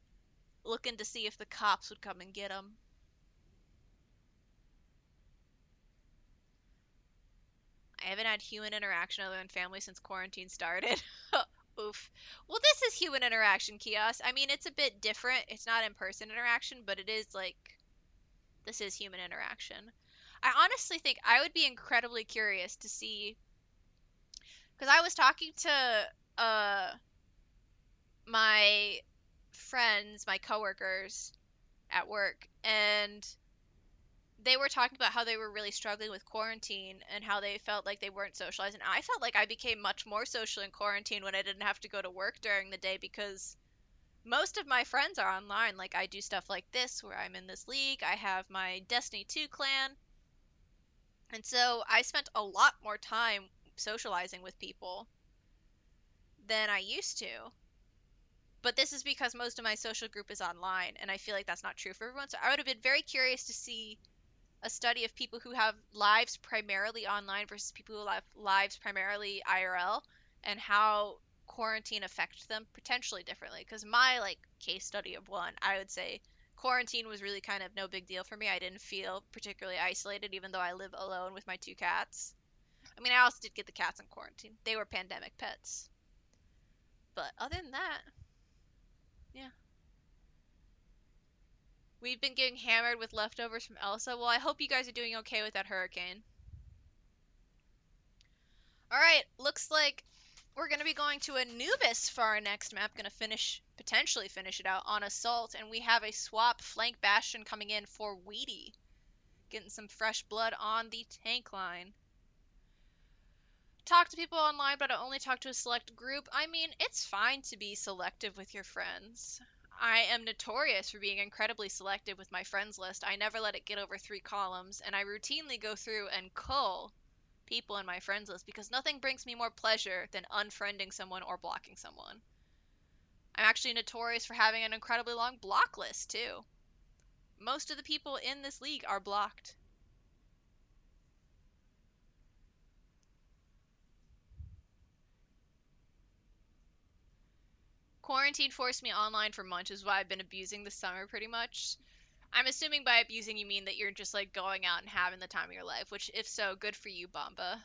looking to see if the cops would come and get them. I haven't had human interaction other than family since quarantine started. Oof. Well, this is human interaction, Kios. I mean, it's a bit different. It's not in-person interaction, but it is like, this is human interaction. I honestly think I would be incredibly curious to see, because I was talking to my friends, my coworkers at work, and they were talking about how they were really struggling with quarantine and how they felt like they weren't socializing. I felt like I became much more social in quarantine when I didn't have to go to work during the day because most of my friends are online. Like, I do stuff like this where I'm in this league, I have my Destiny 2 clan, and so I spent a lot more time socializing with people than I used to. But this is because most of my social group is online, and I feel like that's not true for everyone. So I would have been very curious to see a study of people who have lives primarily online versus people who have lives primarily IRL, and how quarantine affects them potentially differently. Because my like case study of one, I would say quarantine was really kind of no big deal for me. I didn't feel particularly isolated, even though I live alone with my 2 cats. I mean, I also did get the cats in quarantine. They were pandemic pets. But other than that, yeah. We've been getting hammered with leftovers from Elsa. Well, I hope you guys are doing okay with that hurricane. Alright, looks like we're going to be going to Anubis for our next map. Going to potentially finish it out on Assault. And we have a swap flank Bastion coming in for Weedy. Getting some fresh blood on the tank line. Talk to people online, but I only talk to a select group. I mean, it's fine to be selective with your friends. I am notorious for being incredibly selective with my friends list. I never let it get over 3 columns, and I routinely go through and cull people in my friends list because nothing brings me more pleasure than unfriending someone or blocking someone. I'm actually notorious for having an incredibly long block list too. most of the people in this league are blocked. Quarantine forced me online for months, is why I've been abusing the summer pretty much. I'm assuming by abusing you mean that you're just like going out and having the time of your life, which if so, good for you, Bamba.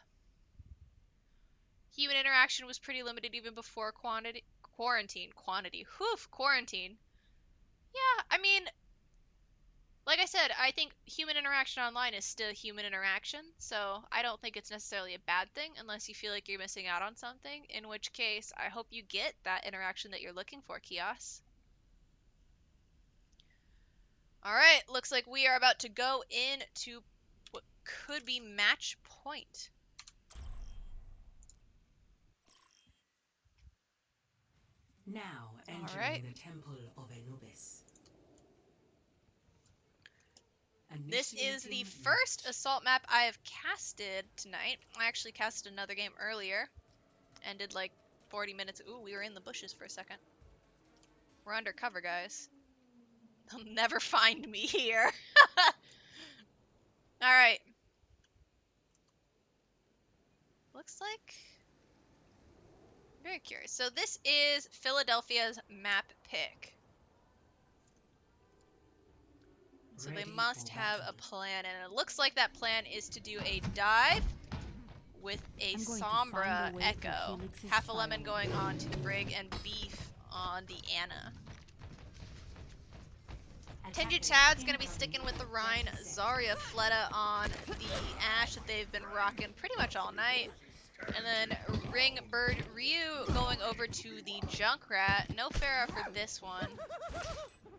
Human interaction was pretty limited even before quarantine. Quarantine. Yeah, I mean, like I said, I think human interaction online is still human interaction, so I don't think it's necessarily a bad thing unless you feel like you're missing out on something, in which case I hope you get that interaction that you're looking for, Kios. Alright, looks like we are about to go into what could be match point. Now entering Alright. the Temple of Anubis. This is the Initiating first match. assault map I have casted tonight. I actually casted another game earlier and did like 40 minutes. Ooh, we were in the bushes for a second. We're undercover, guys. They'll never find me here. Alright. Looks like... I'm very curious. So this is Philadelphia's map pick. So they Ready must for have battle. a plan, and it looks like that plan is to do a dive with a I'm going to Sombra find a way to Echo. Felix's Half a lemon firewall. going on to the Brig, and beef on the Anna. Tenju Attackers Tad's gonna be incoming sticking with the in Rhine. 30 seconds. Zarya Fleta on the Ash that they've been rocking pretty much all night. And then Ring Bird Ryu going over to the Junkrat. No Pharah for this one.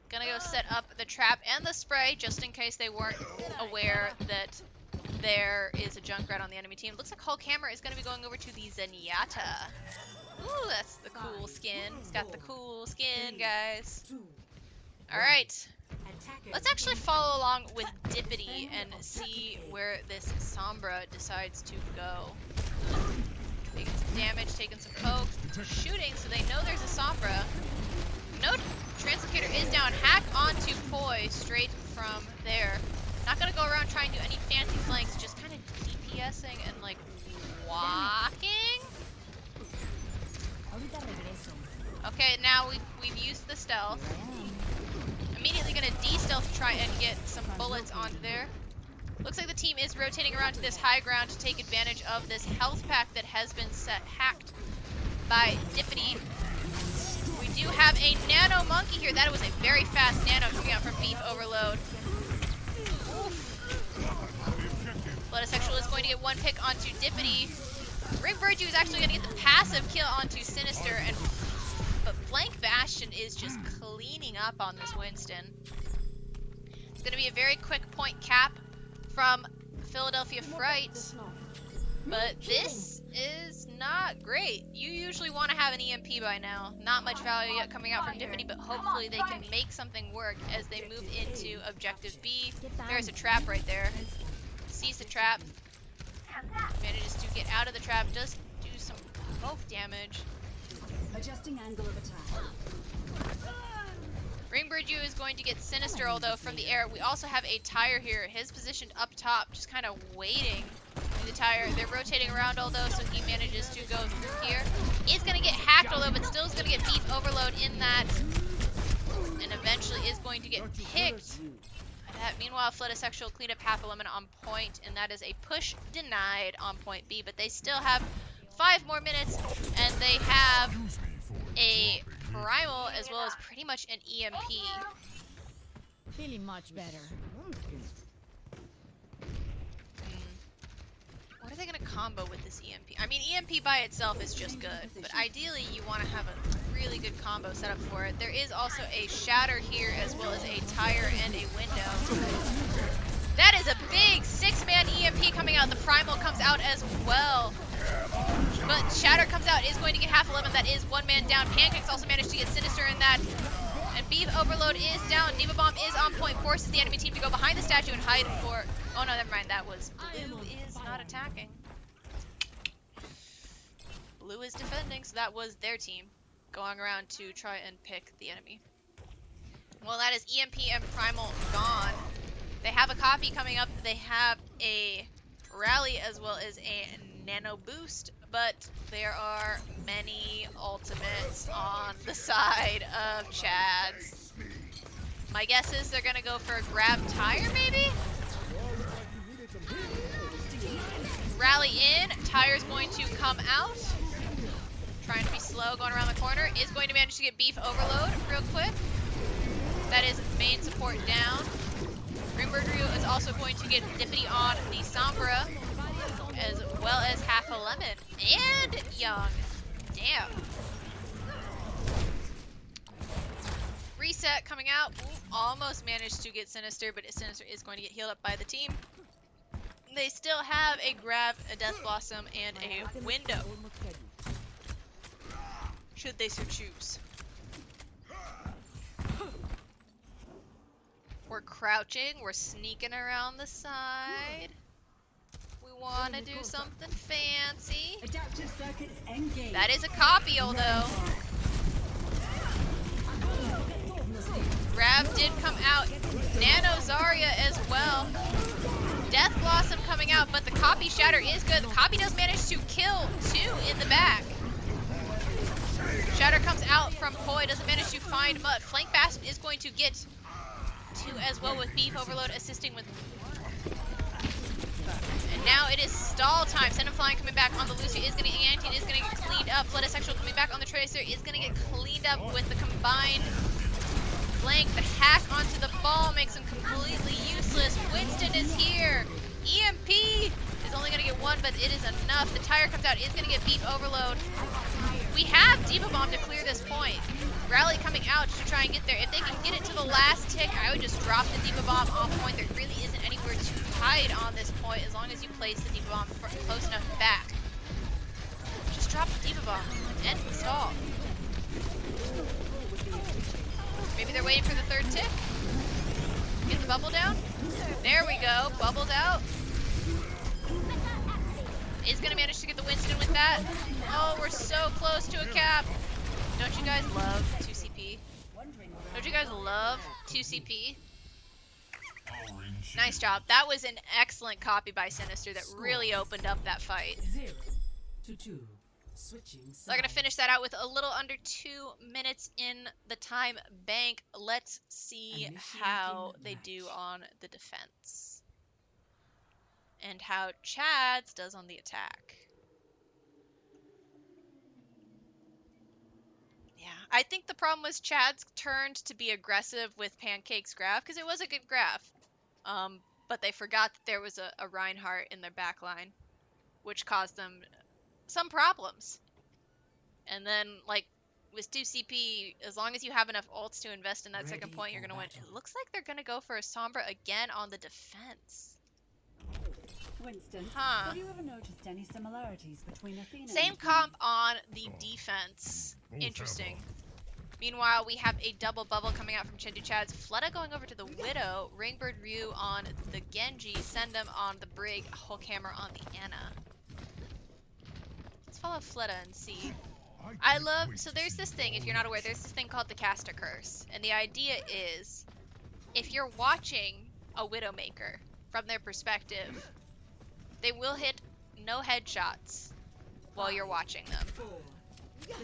Gonna go set up the trap and the spray just in case they weren't aware that there is a Junkrat on the enemy team. Looks like Hulk Hammer is gonna be going over to the Zenyatta. Ooh, that's the cool skin. It's got the cool skin, guys. Alright. Let's actually follow along with Dippity and see where this Sombra decides to go. Taking some damage, taking some poke, shooting, so they know there's a Sombra. Note, Translocator is down. Hack onto Poi straight from there. Not gonna go around trying to do any fancy flanks, just kind of DPSing and like walking. Okay, now we've used the stealth. Immediately gonna de-stealth to try and get some bullets onto there. Looks like the team is rotating around to this high ground to take advantage of this health pack that has been hacked by Dippity. We do have a nano monkey here. That was a very fast nano coming out from Beef Overload. Bloodasexual is going to get one pick onto Dippity. Ring Virtue is actually going to get the passive kill onto Sinister, but Flank Bastion is just cleaning up on this Winston. It's going to be a very quick point cap from Philadelphia Fright, but this is not great. You usually want to have an EMP by now. Not much value yet coming out from Dippity, but hopefully they can make something work as they move into Objective B. There's a trap right there. Sees the trap. Manages to get out of the trap. Does do some poke damage. Adjusting angle of attack. Ringbirdu is going to get Sinister, although from the air. We also have a Tire here. His positioned up top, just kind of waiting for the Tire. They're rotating around, although, so he manages to go through here. Is going to get hacked, although, but still is going to get Beef Overload in that. And eventually is going to get picked. Meanwhile, Fluttersexual cleaned up half a lemon on point, and that is a push denied on point B. But they still have 5 more minutes, and they have a Primal as well as pretty much an EMP. Feeling much better. What are they going to combo with this EMP? I mean, EMP by itself is just good, but ideally you want to have a really good combo set up for it. There is also a Shatter here as well as a Tire and a Window. That is a big 6-man EMP coming out. The Primal comes out as well. But Shatter comes out, is going to get half a lemon. That is 1 man down. Pancakes also managed to get Sinister in that. And Beef Overload is down. Diva Bomb is on point, forces the enemy team to go behind the statue and hide for... Oh no, never mind. That was... Blue is not attacking. Blue is defending, so that was their team going around to try and pick the enemy. Well, that is EMP and Primal gone. They have a copy coming up. They have a rally as well as a nano boost, but there are many ultimates on the side of Chad's. My guess is they're gonna go for a grab tire, maybe? Rally in, tire's going to come out. Trying to be slow, going around the corner. Is going to manage to get beef overload real quick. That is main support down. Ringbird Ryu is also going to get Dippity on the Sombra, as well as half a lemon. And Young. Damn. Reset coming out. Ooh, almost managed to get Sinister, but Sinister is going to get healed up by the team. They still have a grab, a Death Blossom, and a window, should they so choose. We're crouching, we're sneaking around the side. We want to do something fancy. Adaptive circuits engaged. That is a copy, although. Grab did come out. Nano Zarya as well. Death Blossom coming out, but the copy shatter is good. The copy does manage to kill 2 in the back. Shatter comes out from Poi, doesn't manage to find Mud. Flank Bastion is going to get 2 as well with Beef Overload assisting with. And now it is stall time. Send him flying coming back on the Lucio is going to Anti is going to get cleaned up. Flood Sexual coming back on the Tracer is going to get cleaned up with the combined flank. The hack onto the ball makes him completely useless. Winston is here. EMP is only going to get 1, but it is enough. The tire comes out, is going to get Beef Overload. We have Diva Bomb to clear this point. Rally coming out to try and get there. If they can get it to the last tick, I would just drop the Diva Bomb off point. There really isn't anywhere to hide on this point as long as you place the Diva Bomb close enough back. Just drop the Diva Bomb. End the stall. Maybe they're waiting for the 3rd tick. Get the bubble down. There we go. Bubbles out. Is going to manage to get the Winston with that. Oh, we're so close to a cap. Don't you guys love 2CP? Don't you guys love 2CP? Nice job. That was an excellent copy by Sinister that really opened up that fight. 0 to 2. Switching sides. They're going to finish that out with a little under 2 minutes in the time bank. Let's see how they do on the defense. And how Chad's does on the attack. Yeah, I think the problem was Chad's turned to be aggressive with Pancake's graph, because it was a good graph. But they forgot that there was a Reinhardt in their back line, which caused them some problems. And then, like, with 2CP, as long as you have enough ults to invest in that second point, you're going to win. It looks like they're going to go for a Sombra again on the defense. Winston, Huh. have you ever noticed any similarities between Athena Same and comp on the defense. Interesting. Meanwhile, we have a double bubble coming out from Chengdu Chad's. Fleta going over to the Widow. Ringbird Ryu on the Genji. Send him on the Brig. Hulk Hammer on the Ana. Let's follow Fleta and see. I love, so there's this thing, if you're not aware, there's this thing called the Caster Curse. And the idea is, if you're watching a Widowmaker from their perspective, they will hit no headshots while you're watching them.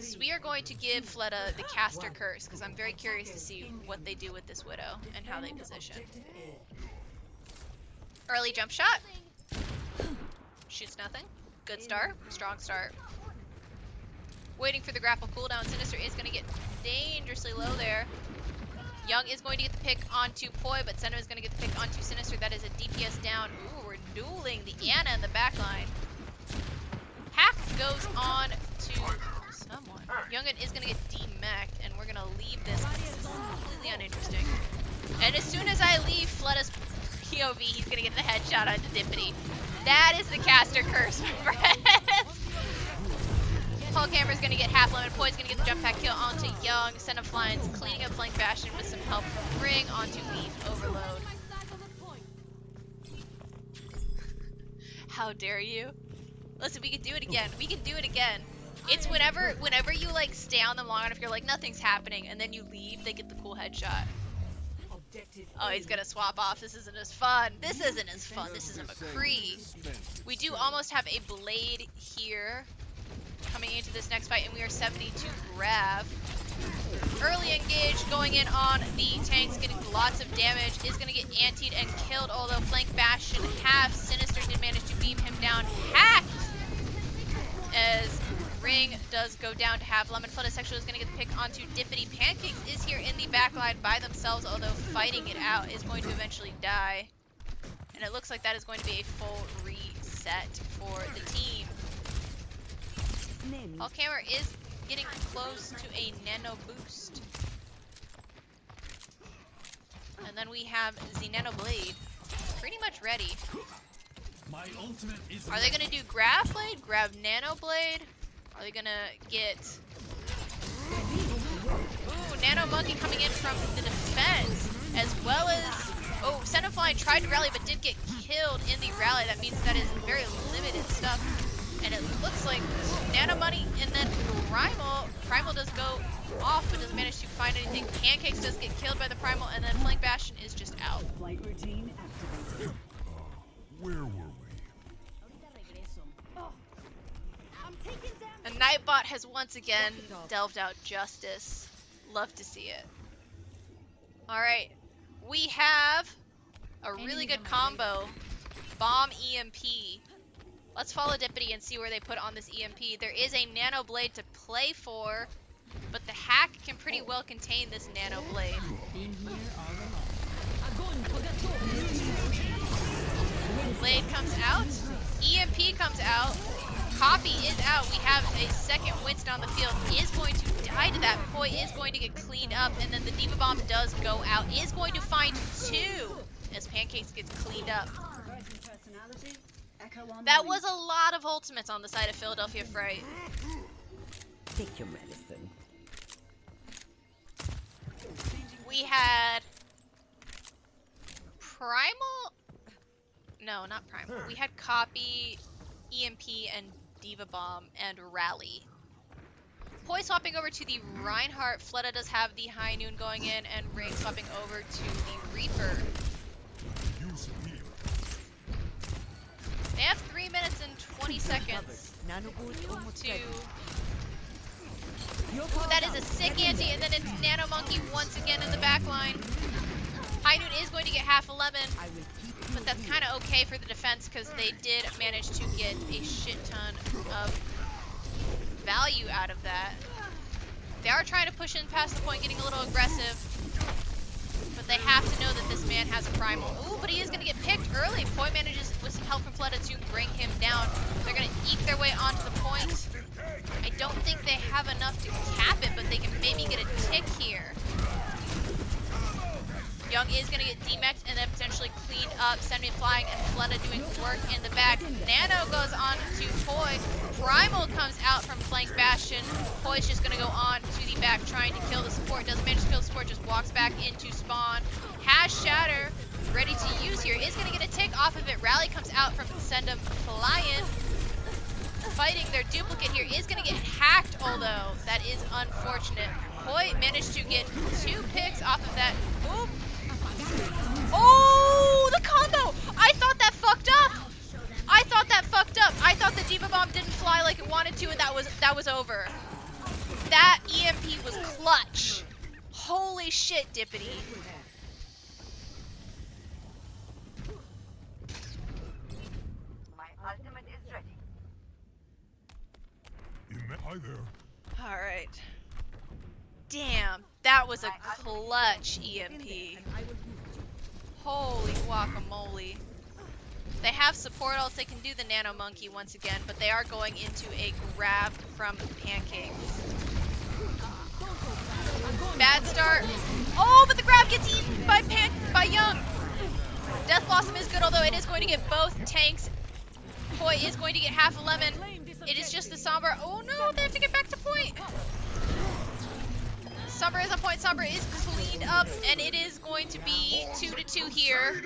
So we are going to give Fleta the Caster Curse, because I'm very curious to see what they do with this Widow and how they position. Early jump shot. Shoots nothing. Good start. Strong start. Waiting for the grapple cooldown. Sinister is going to get dangerously low there. Young is going to get the pick onto Poi, but Senna is going to get the pick onto Sinister. That is a DPS down. Ooh, we're dueling the Ana in the backline. Hack goes on to someone. Youngin is going to get demeched, and we're going to leave this. This is completely uninteresting. And as soon as I leave Fleta's POV, he's going to get the headshot onto Dippity. That is the Caster Curse, my friends. Hulk Hammer's going to get half lemon. Poi's going to get the jump pack kill onto Young. Send up Flying's cleaning up Flank Bastion with some help from Ring onto Beef Overload. How dare you? Listen, we can do it again. We can do it again. It's whenever you like stay on them long enough, you're like, nothing's happening, and then you leave, they get the cool headshot. Oh, he's gonna swap off. This isn't as fun. This isn't as fun. This is a McCree. We do almost have a blade here coming into this next fight, and we are 70 to grab. Early engage going in on the tanks, getting lots of damage. Is going to get antied and killed, although flank bastion half. Sinister did manage to beam him down. Hacked! As Ring does go down to half. Lemon Flooded Sexual is going to get the pick onto Dippity. Pancakes is here in the backline by themselves, although fighting it out is going to eventually die. And it looks like that is going to be a full reset for the team. Alcammer is getting close to a nano boost. And then we have the Nano Blade pretty much ready. My ultimate is Are they going to do Grab Blade, grab Nano Blade? Are they going to get... Ooh, Nano Monkey coming in from the defense, as well as... Oh, Sentinel tried to rally but did get killed in the rally. That means that is very limited stuff. And it looks like Nano Money and then Primal. Primal does go off but doesn't manage to find anything. Pancakes does get killed by the Primal, and then Flank Bastion is just out. Flight routine activated. where were we? And Nightbot has once again delved out justice. Love to see it. Alright, we have a really good combo. Bomb EMP. Let's follow Dippity and see where they put on this EMP. There is a Nano Blade to play for, but the hack can pretty well contain this Nano Blade. Blade comes out. EMP comes out. Copy is out. We have a second Winston on the field. Is going to die to that. Poi is going to get cleaned up, and then the Diva Bomb does go out. Is going to find two as Pancakes gets cleaned up. That was a lot of ultimates on the side of Philadelphia Fright. Take your medicine. We had Primal? No, not Primal. We had Copy, EMP, and Diva Bomb, and Rally. Poi swapping over to the Reinhardt. Fleta does have the High Noon going in, and Ring swapping over to the Reaper. They have 3 minutes and 20 seconds to... Ooh, that is a sick anti, and then it's Nano Monkey once again in the back line. High Noon is going to get half 11, but that's kind of okay for the defense because they did manage to get a shit ton of value out of that. They are trying to push in past the point, getting a little aggressive, but they have to know that this man has a Primal. Ooh, but he is going to get picked early. Poi manages, with some help from Fleta, to bring him down. They're going to eke their way onto the point. I don't think they have enough to cap it, but they can maybe get a tick here. Young is going to get demexed and then potentially cleaned up. Send me flying, and Fleta doing work in the back. Nano goes on to Poi. Primal comes out from Flank Bastion. Poi's just going to go on to the back trying to kill the support. Doesn't manage to kill the support, just walks back into spawn. Has Shatter ready to use here. Is going to get a tick off of it. Rally comes out from Send 'em Flying. Fighting their duplicate here. Is going to get hacked, although that is unfortunate. Poi managed to get 2 picks off of that. Oop. Oh, the combo! I thought that fucked up. I thought that fucked up. I thought the Diva Bomb didn't fly like it wanted to, and that was over. That EMP was clutch. Holy shit, Dippity. My ultimate is ready. Hi there. All right. Damn, that was a clutch EMP. Holy guacamole. They have support ults. They can do the Nano Monkey once again, but they are going into a grab from Pancakes. Bad start. Oh, but the grab gets eaten by Young. Death Blossom is good, although it is going to get both tanks. Poi is going to get half 11. It is just the Sombra. Oh no, they have to get back to point. Sombra is on point. Sombra is cleaned up, and it is going to be 2-2 here.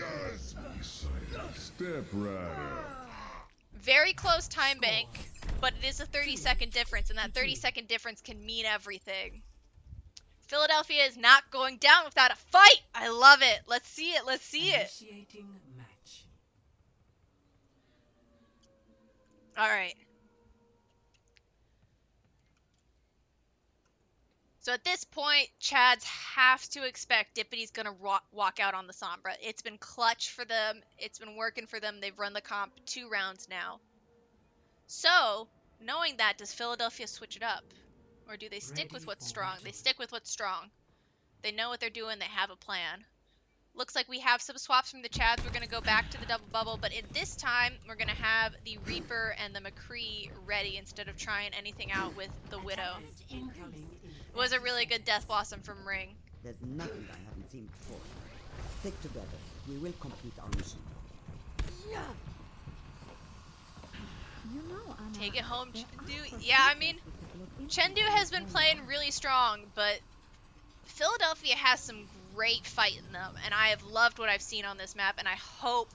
Step right up. Very close time bank, but it is a 30-second difference, and that 30-second difference can mean everything. Philadelphia is not going down without a fight. I love it. Let's see it. Let's see it. Initiating match. All right. So at this point, Chads have to expect Dippity's going to walk out on the Sombra. It's been clutch for them. It's been working for them. They've run the comp 2 rounds now. So, knowing that, does Philadelphia switch it up? Or do they stick with what's strong? They stick with what's strong. They know what they're doing. They have a plan. Looks like we have some swaps from the Chads. We're going to go back to the double bubble, but at this time, we're going to have the Reaper and the McCree ready instead of trying anything out with the Widow. It was a really good Death Blossom from Ring. There's nothing I haven't seen before. Stick together. We will complete our mission. You know, Anna, Take it home, there Chengdu. are Yeah, I mean, Chengdu has been playing really strong, but Philadelphia has some great fight in them, and I have loved what I've seen on this map, and I hope...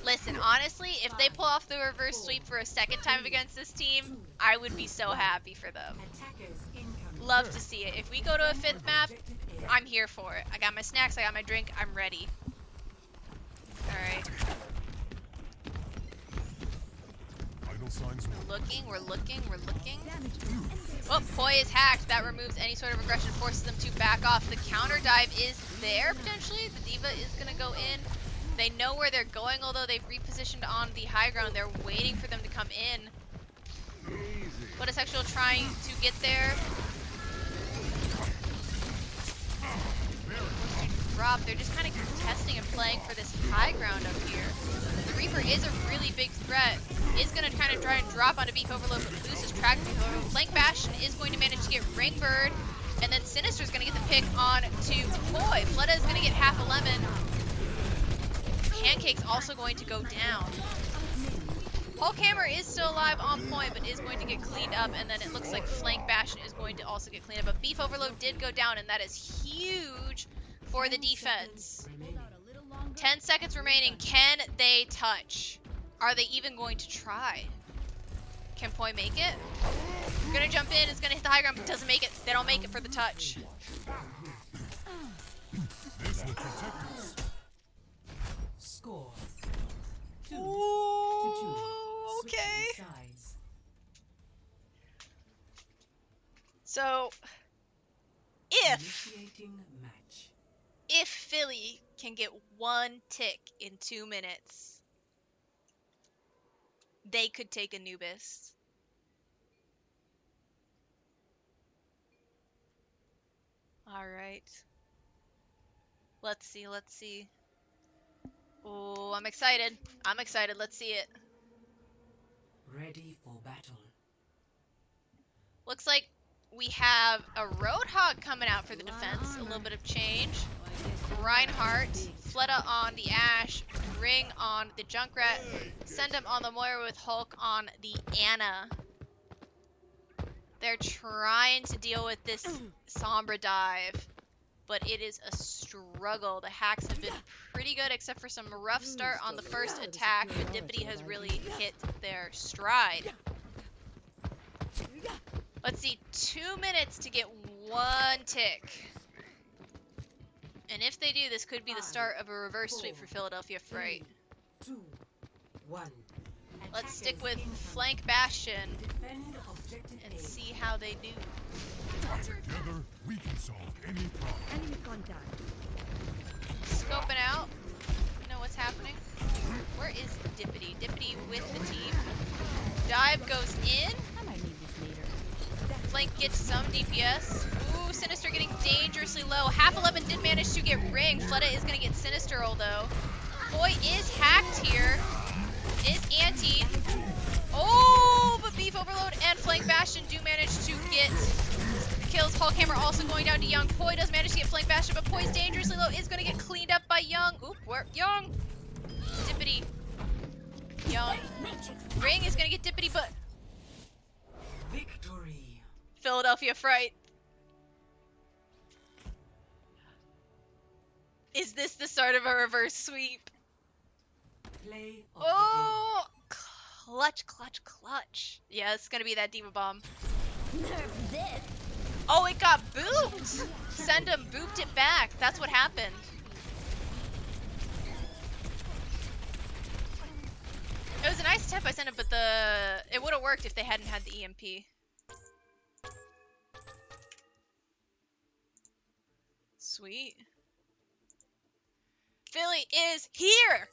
Listen, honestly, if they pull off the reverse sweep for a second time against this team, I would be so happy for them. Love to see it. If we go to a 5th map, I'm here for it. I got my snacks, I got my drink, I'm ready. Alright. We're looking, we're looking, we're looking. Oh, Poi is hacked. That removes any sort of aggression, forces them to back off. The counter dive is there, potentially. The Diva is going to go in. They know where they're going, although they've repositioned on the high ground. They're waiting for them to come in. What is Sexual trying to get there? Drop. They're just kind of contesting and playing for this high ground up here. The Reaper is a really big threat. Is going to kind of try and drop onto Beef Overload, but loses track of Beef Overload. Flank Bastion is going to manage to get Ringbird, and then Sinister's going to get the pick on to Poi. Fleta is going to get half a lemon. Pancake's also going to go down. Hulkhammer is still alive on point, but is going to get cleaned up, and then it looks like Flank Bastion is going to also get cleaned up. But Beef Overload did go down, and that is huge for the defense. 10 seconds remaining. Can they touch? Are they even going to try? Can Poi make it? Gonna jump in, it's gonna hit the high ground, but doesn't make it. They don't make it for the touch. This will protect us. Score. Ooh, okay. So, Initiating match. if Philly can get 1 tick in 2 minutes, they could take Anubis. Alright. Let's see, let's see. Oh, I'm excited. I'm excited. Let's see it. Ready for battle. Looks like we have a Roadhog coming out for the defense. A little bit of change. Reinhardt, Fleta on the Ashe, Ring on the Junkrat, send him on the Moira with Hulk on the Anna. They're trying to deal with this Sombra dive, but it is a struggle. The hacks have been pretty good, except for some rough start on the first attack, but Dippity has really hit their stride. Let's see, 2 minutes to get 1 tick. And if they do, this could be the start of a reverse sweep for Philadelphia Fright. 2, 1. Let's stick with Flank Bastion and see how they do. Together, we can solve any problem. Enemy contact. Scoping out. Know what's happening. Where is Dippity? Dippity with the team. Dive goes in. I might need this later. Flank gets some DPS. Ooh, Sinister getting dangerously low. Half 11 did manage to get Ring. Fleta is going to get Sinister, although. Boy is hacked here. Is anti. Oh, but Beef Overload and Flank Bastion do manage to get kills. Hulkhammer also going down to Young. Poi does manage to get Flank Bastion, but Poi's dangerously low. Is going to get cleaned up by Young. Oop, where? Young. Dippity. Young. Ring is going to get Dippity, but Victory. Philadelphia Fright. Is this the start of a reverse sweep? Play of Oh, clutch, clutch, clutch. Yeah, it's gonna be that Diva Bomb. Oh, it got booped! Send him booped it back. That's what happened. It was a nice tip I sent him, but it would have worked if they hadn't had the EMP. Sweet. Philly is here!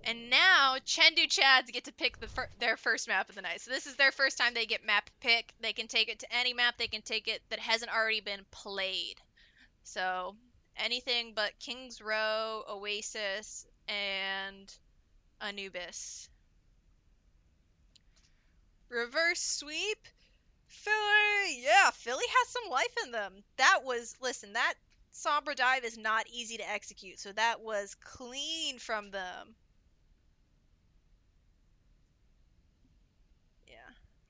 And now, Chengdu Chads get to pick their first map of the night. So this is their first time they get map pick. They can take it to any map. They can take it that hasn't already been played. So anything but King's Row, Oasis, and Anubis. Reverse sweep? Philly! Yeah, Philly has some life in them. Listen, that Sombra dive is not easy to execute, so that was clean from them. Yeah.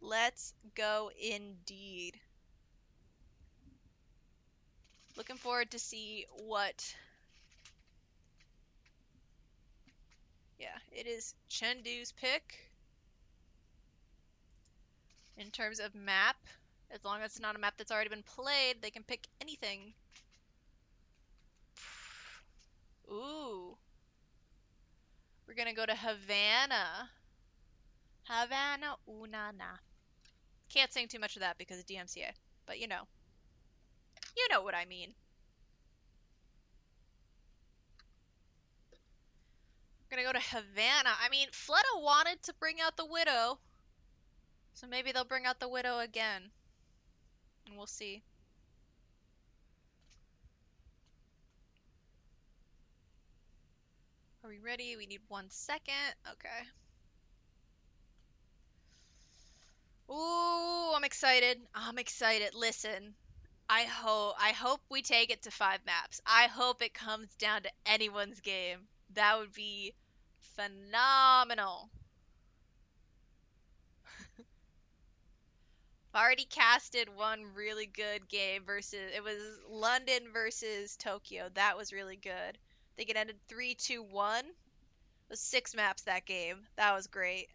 Let's go indeed. Looking forward to see what... Yeah, it is Chengdu's pick. In terms of map, as long as it's not a map that's already been played, they can pick anything. Ooh. We're gonna go to Havana. Havana, ooh na na. Can't sing too much of that because of DMCA, but you know. You know what I mean. We're gonna go to Havana. I mean, Fleta wanted to bring out the Widow, so maybe they'll bring out the Widow again. And we'll see. Are we ready? We need 1 second. Okay. Ooh, I'm excited. I'm excited. Listen, I hope we take it to 5 maps. I hope it comes down to anyone's game. That would be phenomenal. Already casted one really good game versus it was London versus Tokyo. That was really good. I think it ended 3-2-1. It was 6 maps that game. That was great.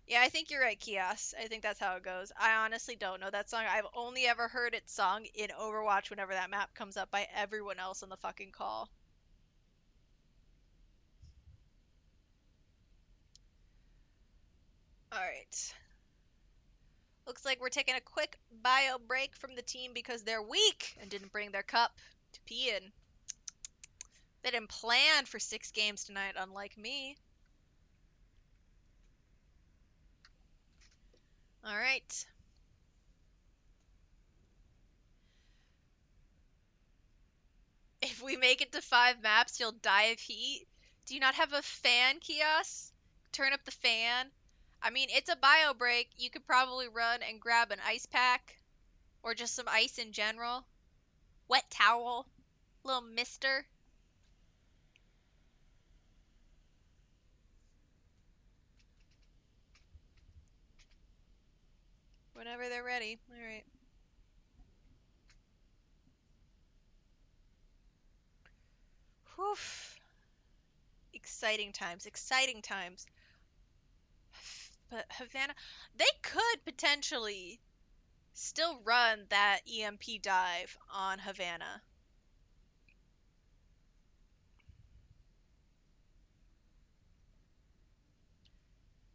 Yeah, I think you're right, Kios. I think that's how it goes. I honestly don't know that song. I've only ever heard it sung in Overwatch whenever that map comes up by everyone else on the fucking call. Alright. Looks like we're taking a quick bio break from the team because they're weak and didn't bring their cup to pee in. They didn't plan for 6 games tonight, unlike me. Alright. If we make it to 5 maps, you'll die of heat. Do you not have a fan, Kios? Turn up the fan. I mean, it's a bio break. You could probably run and grab an ice pack. Or just some ice in general. Wet towel. Little mister. Whenever they're ready. Alright. Whew. Exciting times. Exciting times. But Havana, they could potentially still run that EMP dive on Havana.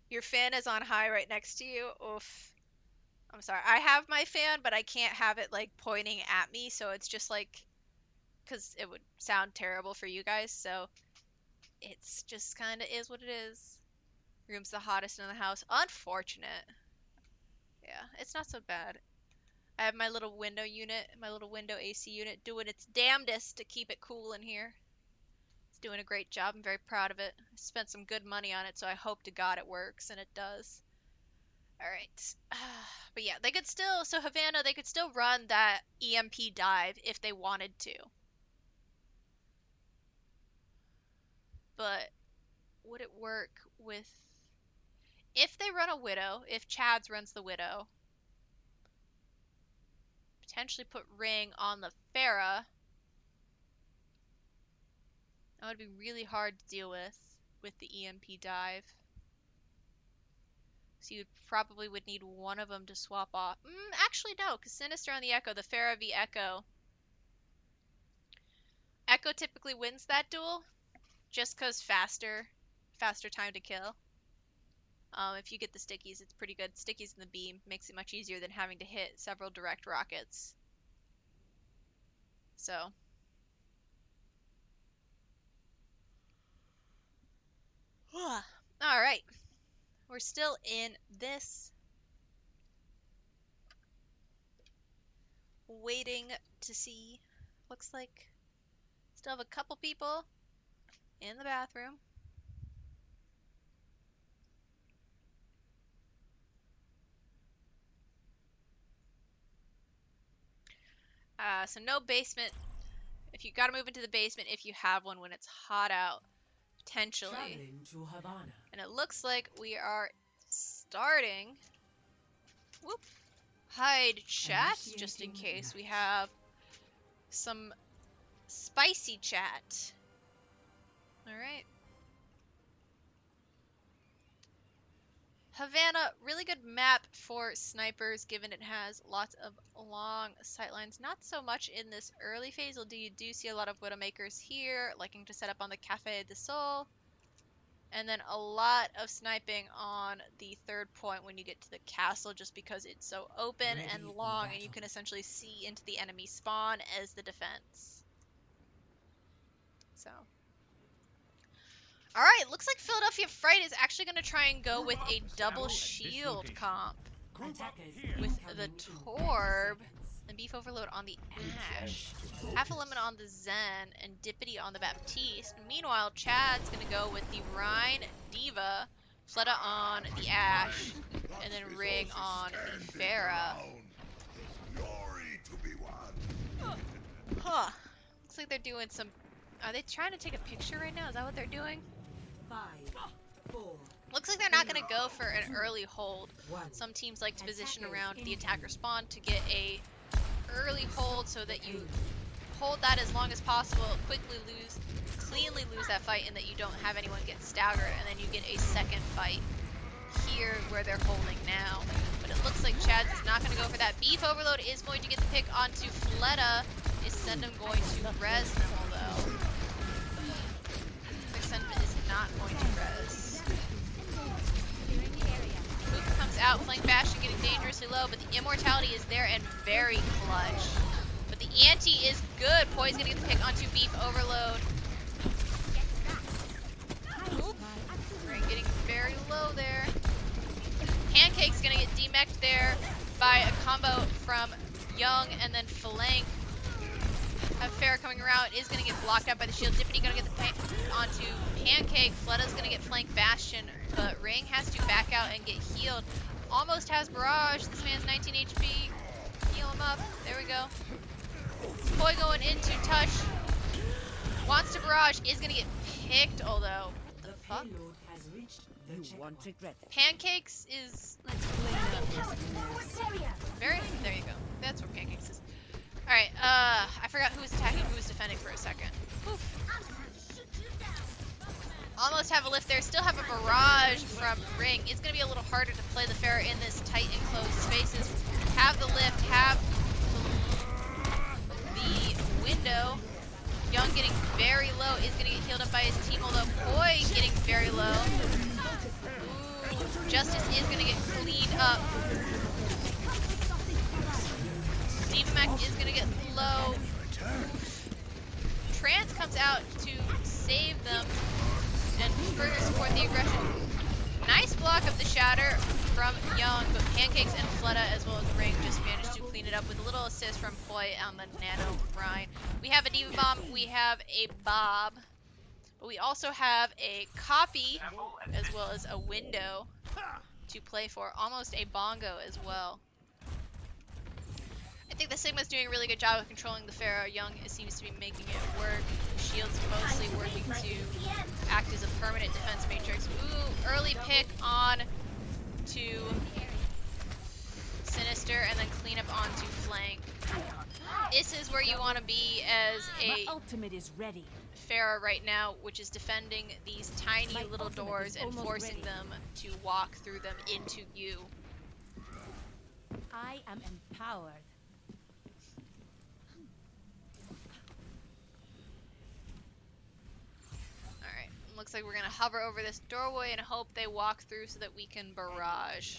Your fan is on high right next to you. Oof. I'm sorry. I have my fan, but I can't have it like pointing at me, so it's just like because it would sound terrible for you guys. So it's just kind of is what it is. Room's the hottest in the house. Unfortunate. Yeah, it's not so bad. I have my little window unit, my little window AC unit, doing its damnedest to keep it cool in here. It's doing a great job. I'm very proud of it. I spent some good money on it, so I hope to God it works, and it does. Alright. But yeah, they could still, so Havana, they could still run that EMP dive if they wanted to. But would it work with, if they run a Widow, if Chads runs the Widow, potentially put Ring on the Pharah, that would be really hard to deal with the EMP dive. So you probably would need one of them to swap off. Actually, no, because Sinister on the Echo, the Pharah v Echo. Echo typically wins that duel, just because faster time to kill. If you get the stickies, it's pretty good. Stickies in the beam makes it much easier than having to hit several direct rockets. So. Alright. We're still in this. Waiting to see. Looks like still have a couple people in the bathroom. So no basement. If you gotta move into the basement if you have one when it's hot out, potentially. Traveling to Havana. And it looks like we are starting. Whoop. Hide chat just in Initiating case we match. have some spicy chat. Alright. Havana, really good map for snipers given it has lots of long sightlines. Not so much in this early phase, although you do see a lot of Widowmakers here, liking to set up on the Café de Sol. And then a lot of sniping on the third point when you get to the castle just because it's so open Ready and for long and you battle. can essentially see into the enemy spawn as the defense. So. Alright, looks like Philadelphia Fright is actually going to try and go with a double shield comp Attackers with the incoming in 30 Torb seconds. and Beef Overload on the Ash, Half a Lemon on the Zen, and Dippity on the Baptiste. Meanwhile, Chad's going to go with the Rhine Diva, Fleta on the Ash, and then Ring on the Pharah. Glory to be won. Huh. Looks like they're doing some... Are they trying to take a picture right now? Is that what they're doing? 5, 4, Looks like they're not going to go for an early hold. 1. Some teams like to position around the attacker spawn to get a early hold so that you hold that as long as possible, cleanly lose that fight, and that you don't have anyone get staggered, and then you get a second fight here where they're holding now. But it looks like Chad's is not going to go for that. Beef Overload is going to get the pick onto Fleta. Is Sendum going to res them, although? Sendum is not going to res. Mook comes out, flank bastion getting dangerously low, but the immortality is there and very clutch. But the ante is good. Poi's gonna get the pick onto Beef Overload. Oop. Ring getting very low there. Pancake's gonna get demeched there by a combo from Young and then Flank. Have Pharah coming around, is gonna get blocked out by the shield. Dippity gonna get the pick onto Pancake. Fleta's gonna get flank bastion, but Ring has to back out and get healed. Almost has barrage. This man's 19 HP. Heal him up. There we go. Poi going into touch. Wants to barrage. Is gonna get picked, although. What the fuck? Payload has reached the You checkpoint. won't regret it. Pancakes is very. There you go. That's where Pancakes is. Alright, I forgot who was attacking, who was defending for a second. Oof. Almost have a lift there, still have a barrage from Ring. It's going to be a little harder to play the Pharah in this tight enclosed spaces. Have the lift, have the window. Young getting very low, is going to get healed up by his team, although Poi getting very low. Ooh, Justice is going to get cleaned up. Divamak is going to get low. Trance comes out to save them and further support the aggression. Nice block of the Shatter from Young, but Pancakes and Fleta as well as Ring just managed to clean it up with a little assist from Poi on the Nano Rhine. We have a Diva Bomb, we have a Bob, but we also have a Copy as well as a Window to play for. Almost a Bongo as well. I think the Sigma's doing a really good job of controlling the Pharah. Young seems to be making it work. Shield's mostly working to act as a permanent defense matrix. Ooh, early pick on to Sinister and then clean up onto Flank. This is where you want to be as My a ultimate is ready. Farah right now, which is defending these tiny My little ultimate doors is and almost forcing ready. them to walk through them into you. I am empowered. Alright, looks like we're gonna hover over this doorway and hope they walk through so that we can barrage.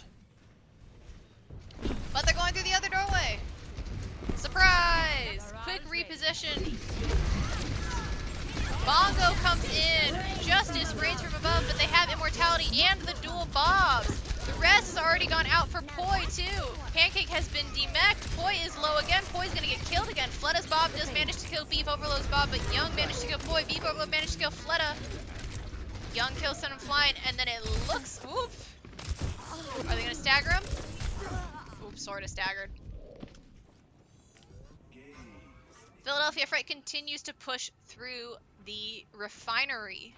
But they're going through the other doorway! Surprise! Quick reposition. Bongo comes in. Justice reigns from above, but they have immortality and the dual bobs. The rest has already gone out for Poi too. Pancake has been demeched. Poi is low again. Poi's gonna get killed again. Fletta's bob does manage to kill Beef Overload's bob, but Young managed to kill Poi. Beef Overload managed to kill Fletta. Young kills Sun and Flying, and then it looks. Oop. Are they gonna stagger him? Oop, sorta staggered. Philadelphia Fright continues to push through the refinery.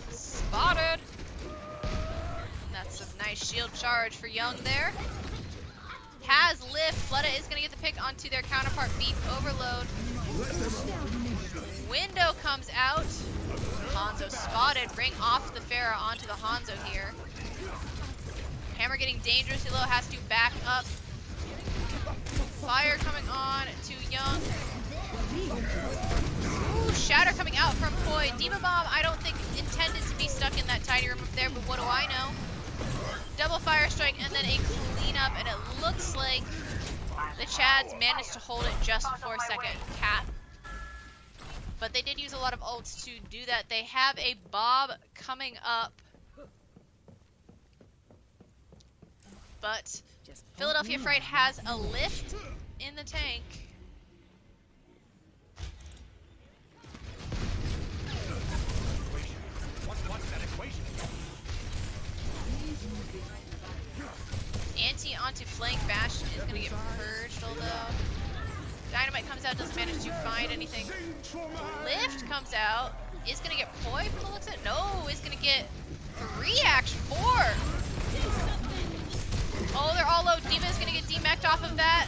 Spotted! That's a nice shield charge for Young there. Has lift. Fletta is going to get the pick onto their counterpart, Beef Overload. Window comes out. Hanzo spotted. Ring off the Farah onto the Hanzo here. Hammer getting dangerously low. Has to back up. Fire coming on to Young. Ooh, Shatter coming out from Poi. Diva Bomb, I don't think intended to be stuck in that tiny room up there, but what do I know? Double Fire Strike and then a cleanup, and it looks like the Chads managed to hold it just before second cap. But they did use a lot of ults to do that. They have a Bob coming up. But Philadelphia Fright has a lift in the tank. What's that equation? Anti onto flank Bastion is going to get purged, although Dynamite comes out, doesn't manage to find anything. Lift comes out, is going to get Poi from the looks of it. No, is going to get 3, actually 4. Oh, they're all low. Diva is going to get demeched off of that.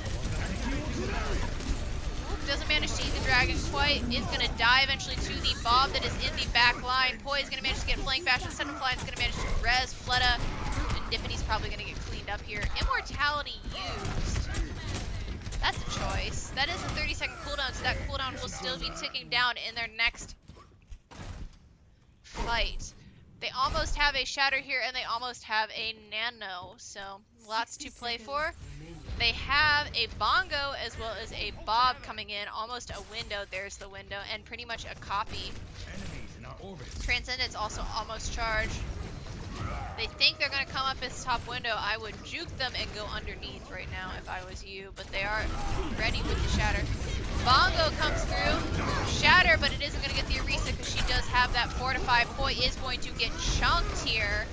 Oop, doesn't manage to eat the dragon quite. Is going to die eventually to the Bob that is in the back line. Poi is going to manage to get flank Bastion. Seven Fly is going to manage to res Fletta. And Dippany's probably going to get cleaned up here. Immortality used. That's a choice. That is a 30-second cooldown, so that cooldown will still be ticking down in their next fight. They almost have a Shatter here, and they almost have a Nano, so lots to play for. They have a Bongo as well as a Bob coming in, almost a window. There's the window, and pretty much a copy. Transcendence also almost charged. They think they're going to come up this top window. I would juke them and go underneath right now if I was you, but they are ready with the Shatter. Bongo comes through. Shatter, but it isn't going to get the Orisa because she does have that fortify. Poi is going to get chunked here.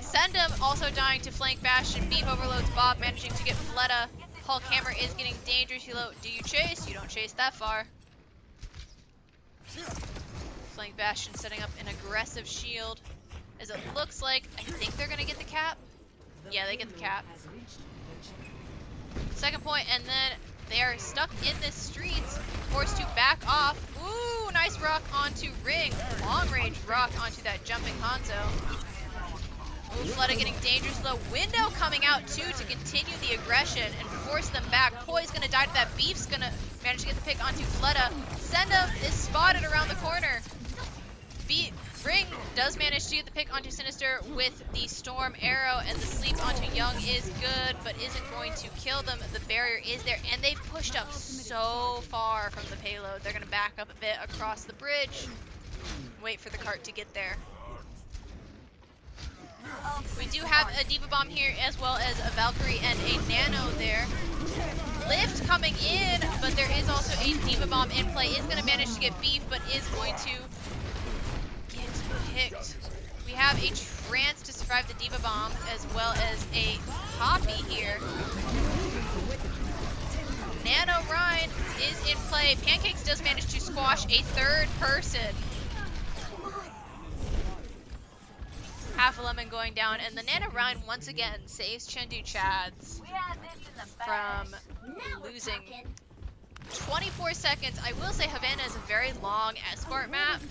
Sendem also dying to flank Bastion. Beef overloads Bob, managing to get Fletta. Hulk Hammer is getting dangerously low. Do you chase? You don't chase that far. Flank Bastion setting up an aggressive shield. As it looks like, I think they're going to get the cap. Yeah, they get the cap. Second point, and then they are stuck in the streets, forced to back off. Ooh, nice rock onto Ring. Long range rock onto that jumping Hanzo. Ooh, Fletta getting dangerous low. Window coming out too to continue the aggression and force them back. Poi's gonna die to that. Beef's gonna manage to get the pick onto Fletta. Sendem is spotted around the corner. Ring does manage to get the pick onto Sinister with the Storm Arrow, and the sleep onto Young is good, but isn't going to kill them. The barrier is there, and they've pushed up so far from the payload. They're gonna back up a bit across the bridge. Wait for the cart to get there. We do have a Diva Bomb here, as well as a Valkyrie and a Nano there. Lift coming in, but there is also a Diva Bomb in play. Is going to manage to get Beef, but is going to get picked. We have a Trance to survive the Diva Bomb, as well as a Poppy here. Nano Rhine is in play. Pancakes does manage to squash a third person. Half a lemon going down, and the Nano Rhine once again saves Chengdu Chads from losing 24 seconds. I will say Havana is a very long escort map.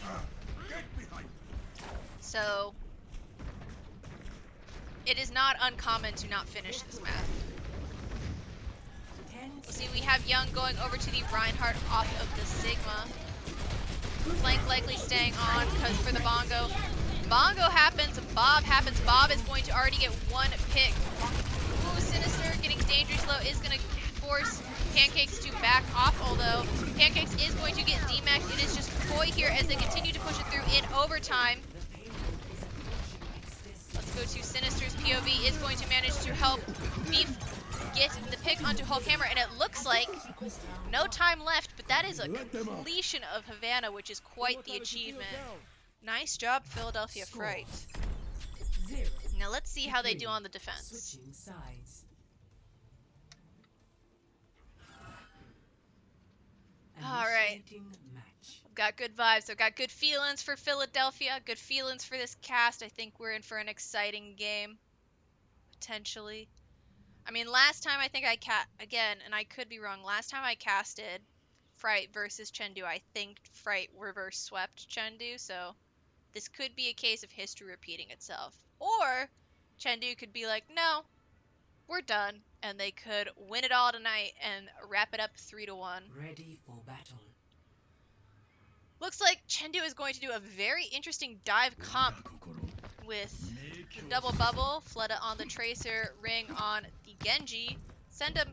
So it is not uncommon to not finish this map. See, we have Young going over to the Reinhardt off of the Sigma. Flank likely staying on because for the Bongo. Bongo happens, Bob happens. Bob is going to already get one pick. Ooh, Sinister getting dangerous low is going to force Pancakes to back off, although Pancakes is going to get DMAX. It is just Koi here as they continue to push it through in overtime. Let's go to Sinister's POV is going to manage to help Beef get the pick onto Hulk Hammer, and it looks like no time left, but that is a completion of Havana, which is quite the achievement. Nice job, Philadelphia Fright. Now let's see how they do on the defense. Alright. I've got good vibes. I've got good feelings for Philadelphia, good feelings for this cast. I think we're in for an exciting game, potentially. I mean, last time I think again, and I could be wrong, last time I casted Fright versus Chengdu, I think Fright reverse swept Chengdu, so this could be a case of history repeating itself. Or Chengdu could be like, no, we're done, and they could win it all tonight and wrap it up 3-1. Ready for battle. Looks like Chengdu is going to do a very interesting dive comp with double bubble, Fleta on the Tracer, Ring on the Genji, send him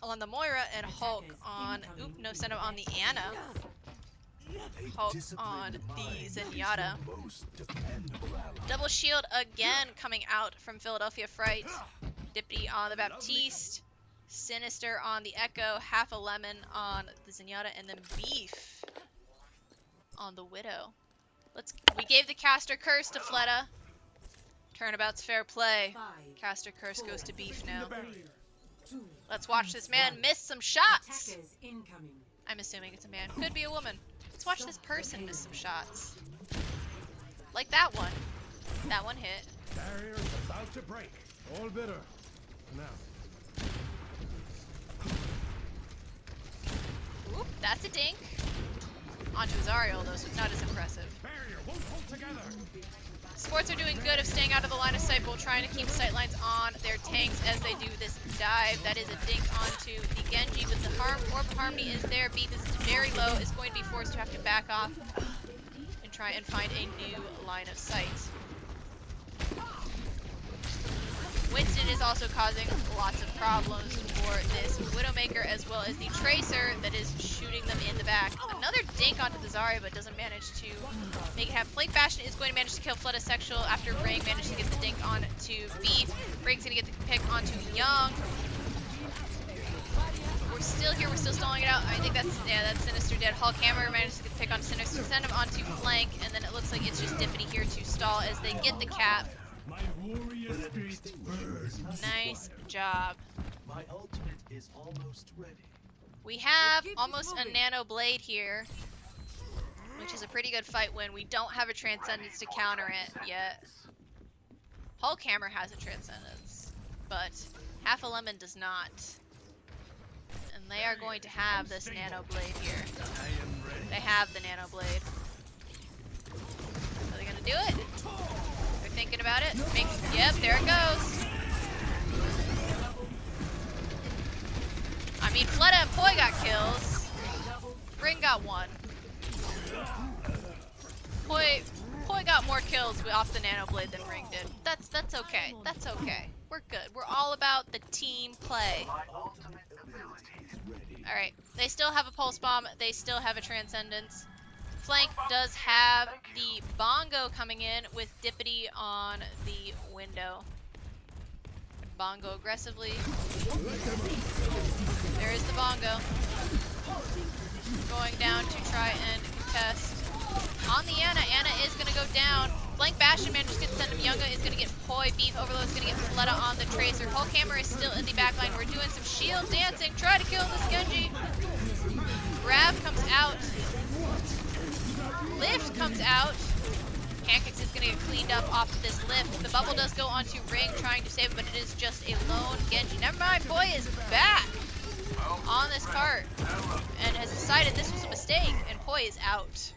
on the Moira, and Hulk on, send him on the Ana. Hulk on the Zenyatta. Double shield again coming out from Philadelphia Fright. Dippy on the Baptiste. Sinister on the Echo. Half a lemon on the Zenyatta. And then Beef on the Widow. We gave the caster curse to Fleta. Turnabout's fair play. Caster curse goes to Beef now. Let's watch this man miss some shots. I'm assuming it's a man. Could be a woman. Let's watch this person miss some shots. Like that one. That one hit. Barrier is about to break. All bitter. Now. Oop, that's a dink. Onto his Ariel though, so it's not as impressive. Barrier won't hold together. Sports are doing good of staying out of the line of sight while trying to keep sightlines on their tanks as they do this dive. That is a dink onto the Genji, but the Orb of Harmony is there. Beef is very low, is going to be forced to have to back off and try and find a new line of sight. Winston is also causing lots of problems for this Widowmaker as well as the Tracer that is shooting them in the back. Another dink onto the Zarya, but doesn't manage to make it happen. Flake Bastion is going to manage to kill Fleta Sexual after Ring managed to get the dink onto Beef. Ring's going to get the pick onto Young. We're still here, we're still stalling it out. I think that's Sinister dead. Hulk Hammer managed to get the pick on Sinister, send him onto flank, and then it looks like it's just Dippity here to stall as they get the cap. My warrior spirit burns. Nice job. My ultimate is almost ready. We have almost a Nano Blade here, which is a pretty good fight win. We don't have a Transcendence to counter it yet. Hulk Hammer has a Transcendence, but Half a Lemon does not. And they are going to have this Nano Blade here. They have the Nano Blade. Are they gonna do it? They're thinking about it. Yep, there it goes. I mean, Fleta and Poi got kills. Ring got one. Poi got more kills off the Nano Blade than Ring did. That's okay. That's okay. We're good. We're all about the team play. Alright, they still have a Pulse Bomb. They still have a Transcendence. Flank does have the Bongo coming in with Dippity on the window. Bongo aggressively. There is the Bongo. Going down to try and contest. On the Ana, Ana is going to go down. Flank Bastion manages to send him. Younga is going to get Poi. Beef Overload is going to get Fleta on the Tracer. Hulk Hammer is still in the backline. We're doing some shield dancing. Try to kill this Genji. Grab comes out. Lift comes out. Pancakes is going to get cleaned up off of this lift. The bubble does go onto Ring trying to save it, but it is just a lone Genji. Never mind, Poi is back. on this cart and has decided this was a mistake, and Poi is out.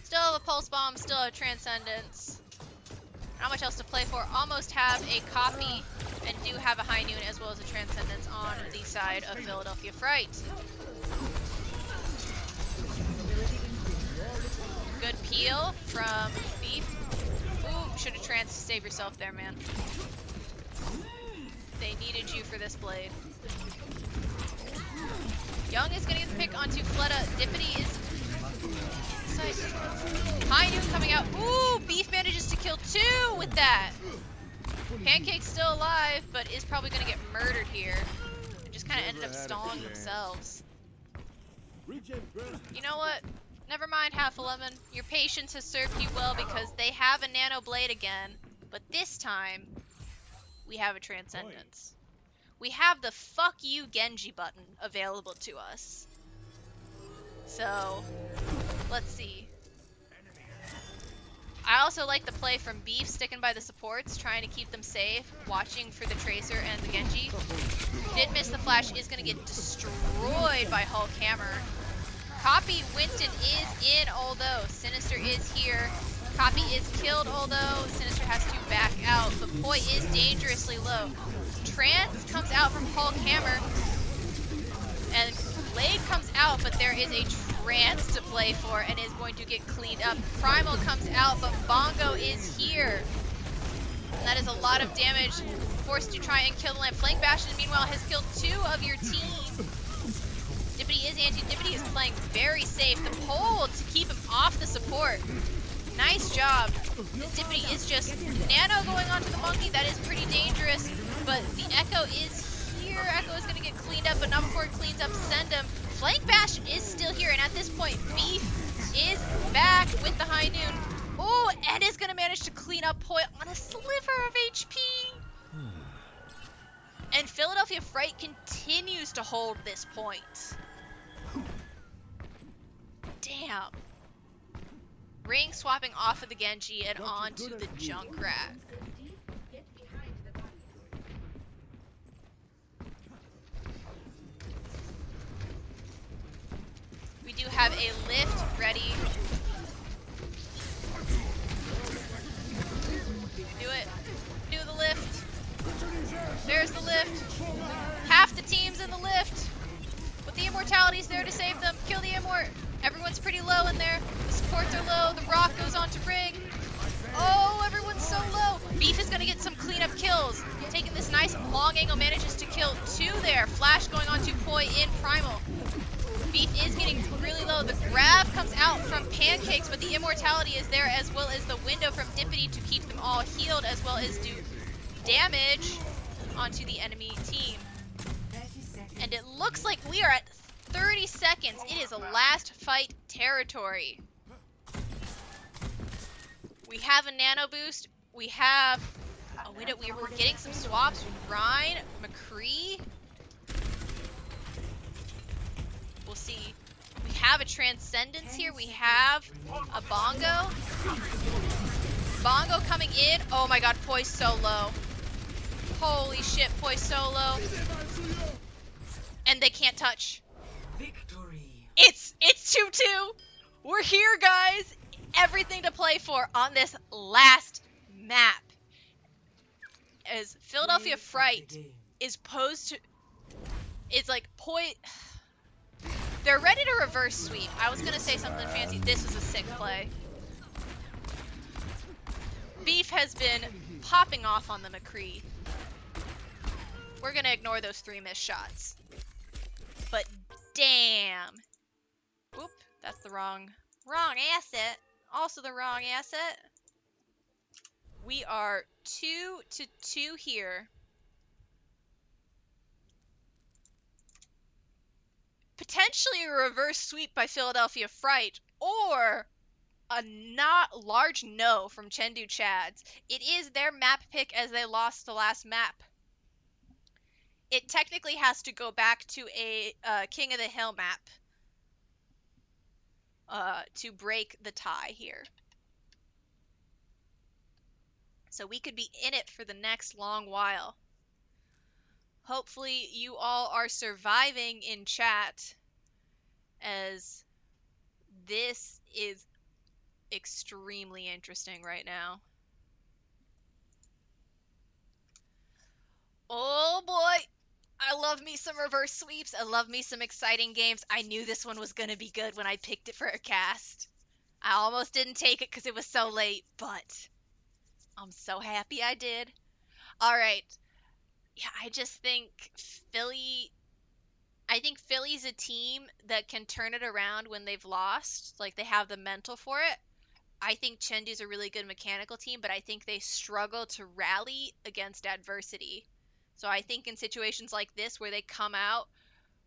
Still have a Pulse Bomb, still have Transcendence. Not much else to play for. Almost have a copy and do have a High Noon as well as a Transcendence on the side of Philadelphia Fright. Good peel from Beef. Ooh, should have trans to save yourself there, man. They needed you for this blade. Young is gonna get the pick onto Fleta. Dippity is... High Noon coming out. Ooh, Beef manages to kill 2 with that. Pancake's still alive, but is probably gonna get murdered here. And just kind of ended up stalling themselves. You know what? Never mind, Half a Lemon. Your patience has served you well because they have a Nano Blade again, but this time we have a Transcendence. We have the fuck you Genji button available to us. So, let's see. I also like the play from Beef, sticking by the supports, trying to keep them safe, watching for the Tracer and the Genji. Did miss the flash, is going to get destroyed by Hulk Hammer. Copy Winston is in, although Sinister is here. Copy is killed, although Sinister has to back out, but Poi is dangerously low. Trance comes out from Hulk Hammer, and Blade comes out, but there is a Trance to play for and is going to get cleaned up. Primal comes out, but Bongo is here. And that is a lot of damage. Forced to try and kill the lamp. Flank Bastion, meanwhile, has killed 2 of your team. Dippity is anti-Dippity is playing very safe. The pole to keep him off the support. Nice job. Dippity is just nano going onto the monkey. That is pretty dangerous. But the Echo is here. Echo is going to get cleaned up, but not before it cleans up Sendum. Flank Bash is still here, and at this point, Beef is back with the High Noon. Oh, and is going to manage to clean up Poi on a sliver of HP. And Philadelphia Fright continues to hold this point. Damn. Ring swapping off of the Genji and onto the Junkrat. We do have a lift ready. Do it. Do the lift. There's the lift. Half the team's in the lift. But the Immortality's there to save them. Kill the Immort. Everyone's pretty low in there. The supports are low. The Rock goes on to Ring. Oh, everyone's so low. Beef is going to get some cleanup kills. Taking this nice long angle, manages to kill 2 there. Flash going on to Poi in Primal. Beef is getting really low. The grab comes out from Pancakes, but the Immortality is there, as well as the window from Dippity to keep them all healed, as well as do damage onto the enemy team. And it looks like we are at 30 seconds. It is a last fight territory. We have a nano boost. We have... Oh, we're getting some swaps. Rhine, McCree. We'll see. We have a Transcendence here. We have a Bongo. Bongo coming in. Oh my god, Poi's so low. Holy shit, Poi's so low. And they can't touch. Victory. It's 2-2. We're here, guys. Everything to play for on this last map. As Philadelphia Fright is posed to... It's like Poi... They're ready to reverse sweep. I was going to say something fancy. This is a sick play. Beef has been popping off on the McCree. We're going to ignore those 3 missed shots. But damn. Oop, that's the wrong asset. Also the wrong asset. We are 2-2 here. Potentially a reverse sweep by Philadelphia Fright, or a not large no from Chengdu Chads. It is their map pick as they lost the last map. It technically has to go back to a King of the Hill map to break the tie here. So we could be in it for the next long while. Hopefully you all are surviving in chat, as this is extremely interesting right now. Oh boy! I love me some reverse sweeps. I love me some exciting games. I knew this one was going to be good when I picked it for a cast. I almost didn't take it because it was so late, but I'm so happy I did. All right. Yeah, I just think Philly. I think Philly's a team that can turn it around when they've lost. Like, they have the mental for it. I think Chengdu's a really good mechanical team, but I think they struggle to rally against adversity. So I think in situations like this where they come out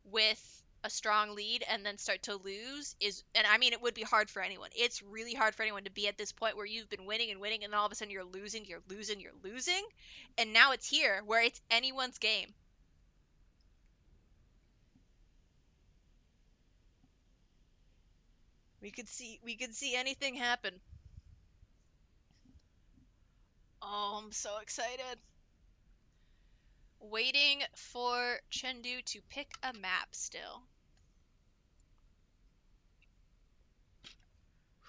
with a strong lead and then start to lose and I mean, it would be hard for anyone. It's really hard for anyone to be at this point where you've been winning and winning, and then all of a sudden you're losing, and now it's here where it's anyone's game. We could see anything happen. Oh, I'm so excited. Waiting for Chengdu to pick a map still.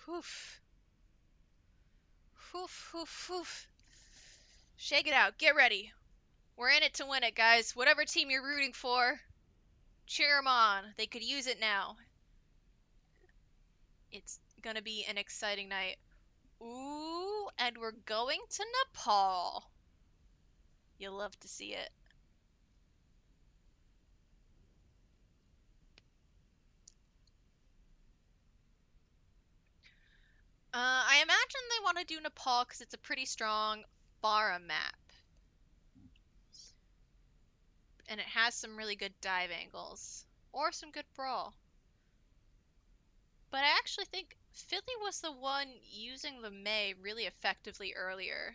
Whoof. Whoof, whoof, whoof. Shake it out. Get ready. We're in it to win it, guys. Whatever team you're rooting for, cheer them on. They could use it now. It's gonna be an exciting night. Ooh, and we're going to Nepal. You'll love to see it. I imagine they want to do Nepal because it's a pretty strong Bara map. And it has some really good dive angles. Or some good brawl. But I actually think Philly was the one using the Mei really effectively earlier.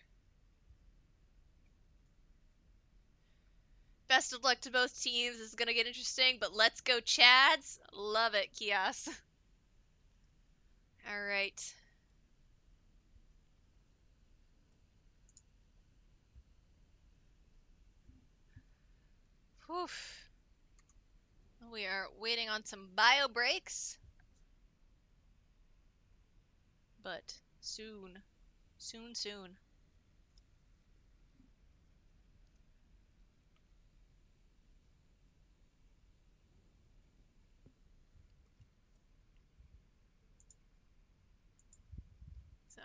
Best of luck to both teams. This is going to get interesting, but let's go Chads. Love it, Kios. All right. Whew. We are waiting on some bio breaks. But soon. Soon, soon. So.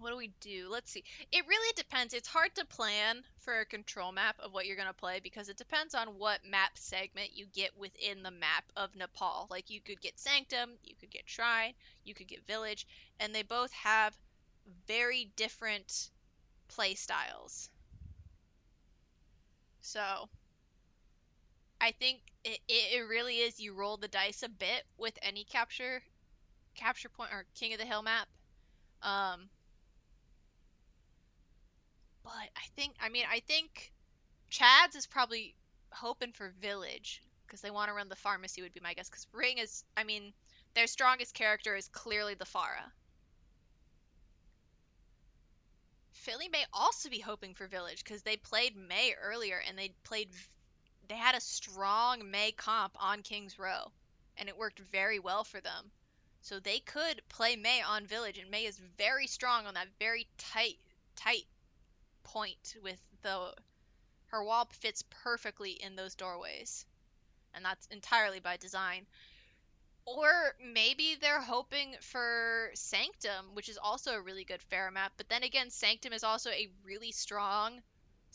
What do we do? Let's see. It really depends. It's hard to plan for a control map of what you're going to play because it depends on what map segment you get within the map of Nepal. Like, you could get Sanctum, you could get Shrine, you could get Village, and they both have very different play styles. So, I think it really is, you roll the dice a bit with any capture point or King of the Hill map. But I think Chad's is probably hoping for Village because they want to run the pharmacy, would be my guess. Because Ring is, their strongest character is clearly the Pharah. Philly may also be hoping for Village because they played Mei earlier and they had a strong Mei comp on King's Row, and it worked very well for them. So they could play Mei on Village, and Mei is very strong on that very tight point with her wall fits perfectly in those doorways, and that's entirely by design. Or maybe they're hoping for Sanctum, which is also a really good Pharah map, but then again, Sanctum is also a really strong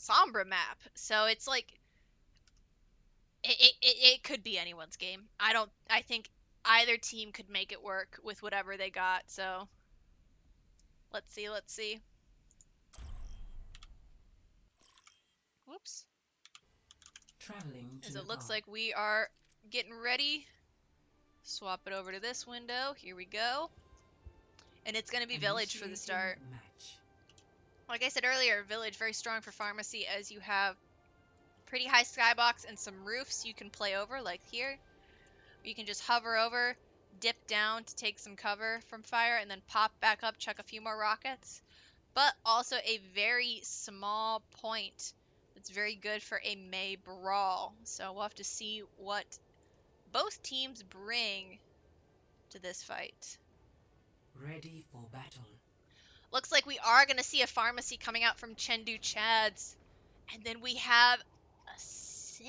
Sombra map, so it's like it could be anyone's game. I think either team could make it work with whatever they got, so let's see. Whoops. Traveling to As it looks Nepal. like we are getting ready. Swap it over to this window. Here we go. And it's going to be Village for the start. Match. Like I said earlier, Village very strong for pharmacy as you have pretty high skybox and some roofs you can play over, like here. You can just hover over, dip down to take some cover from fire, and then pop back up, chuck a few more rockets. But also a very small point that's very good for a May brawl. So we'll have to see what both teams bring to this fight. Ready for battle. Looks like we are going to see a pharmacy coming out from Chengdu Chads. And then we have a Sim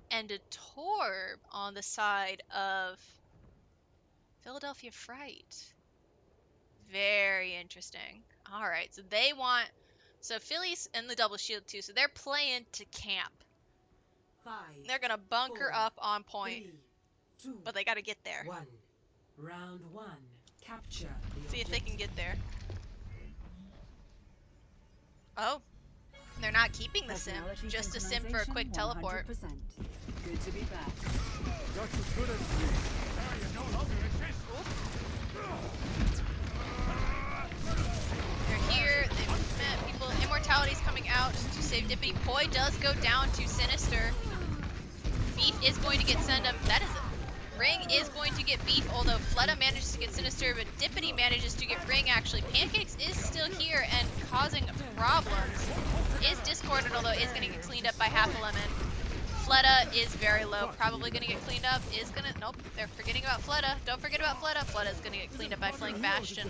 and a Torb on the side of Philadelphia Fright. Very interesting. All right, so they want... So Philly's in the double shield too, so they're playing to camp. 5, They're going to bunker 4, up on point, 3, 2, but they got to get there. 1. Round 1. Capture the See if they can objective. get there. Oh, they're not keeping the sim. Just a sim for a quick teleport. 100%. Good to be back. Just as good as me. Now you no longer exist. They're here. They've met people. Immortality's coming out to save Dippity. Poi does go down to Sinister. Beef is going to get sent up. That is it. Ring is going to get Beef, although Fleta manages to get Sinister, but Dippity manages to get Ring actually. Pancakes is still here and causing problems. Is discorded, although is going to get cleaned up by half a lemon. Fleta is very low, probably going to get cleaned up. Is going to, nope, they're forgetting about Fleta. Don't forget about Fleta. Fleta's going to get cleaned up by Flank Bastion.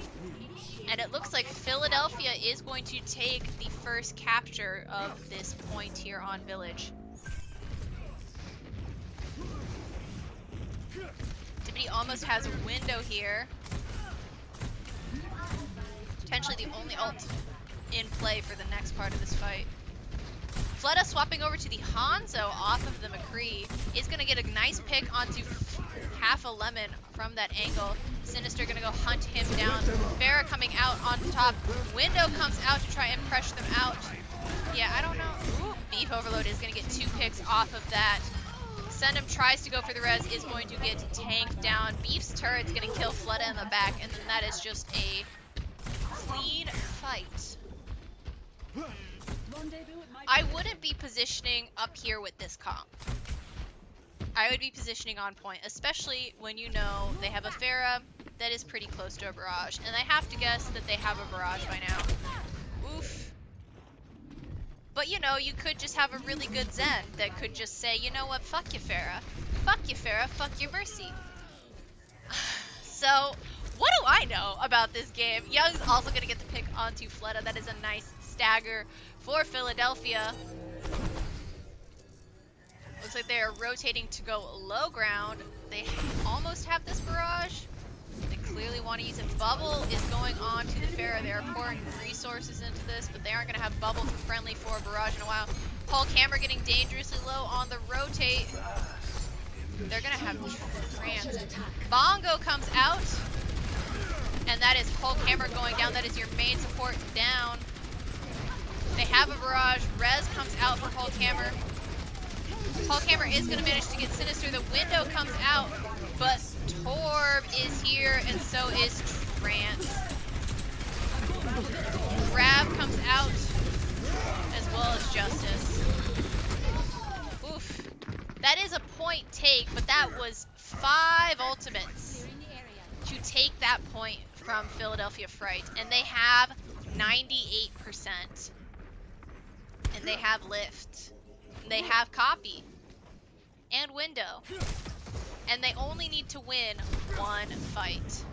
And it looks like Philadelphia is going to take the first capture of this point here on Village. Dippity almost has a window here. Potentially the only ult in play for the next part of this fight. Fleta swapping over to the Hanzo off of the McCree is going to get a nice pick onto half a lemon from that angle. Sinister going to go hunt him down. Farah coming out on top. Window comes out to try and pressure them out. Yeah, I don't know. Ooh, Beef Overload is going to get 2 picks off of that. Sendham tries to go for the res, is going to get tanked down. Beef's turret's going to kill Fleta in the back, and then that is just a clean fight. I wouldn't be positioning up here with this comp. I would be positioning on point, especially when you know they have a Pharah that is pretty close to a barrage. And I have to guess that they have a barrage by now. Oof. But you know, you could just have a really good Zen that could just say, you know what, fuck you, Pharah. Fuck you, Pharah. Fuck your Mercy. So, what do I know about this game? Young's also going to get the pick onto Fleta. That is a nice stagger for Philadelphia. Looks like they are rotating to go low ground. They almost have this barrage. They clearly want to use it. Bubble is going on to the Pharah. They are pouring resources into this, but they aren't going to have Bubble friendly for a barrage in a while. Paul Camera getting dangerously low on the rotate. They're going to have trans. Bongo comes out, and that is Paul Camera going down. That is your main support down. They have a barrage. Rez comes out for Paul Camera. Paul Camera is going to manage to get Sinister. The window comes out, but Torb is here, and so is Trance. Grab comes out, as well as Justice. Oof. That is a point take, but that was 5 ultimates to take that point from Philadelphia Fright, and they have 98%. And they have lift. And they have copy. And window. And they only need to win 1 fight.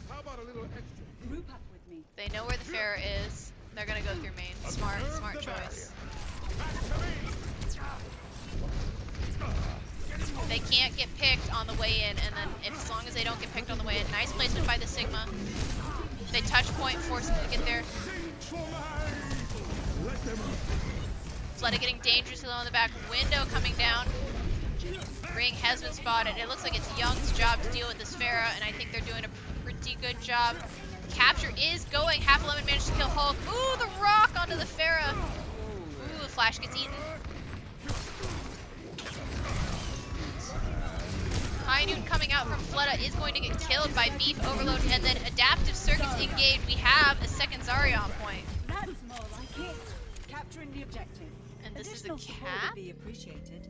How about a little extra? Group up with me. They know where the Pharah is. They're gonna go through main. Smart choice. They can't get picked on the way in, and then as long as they don't get picked on the way in, nice placement by the Sigma. They touch point, force them to get there. Fleta getting dangerously low in the back. Window coming down. Ring has been spotted. It looks like it's Young's job to deal with this Pharah, and I think they're doing a pretty good job. Capture is going. Half Lemon managed to kill Hulk. Ooh, the rock onto the Pharah. Ooh, the flash gets eaten. High Noon coming out from Fleta is going to get killed by Beef Overload, and then Adaptive Circuits engaged. We have a second Zarya on point. That's more like it. Capturing the objective. And this is a Additional support cap? would be appreciated.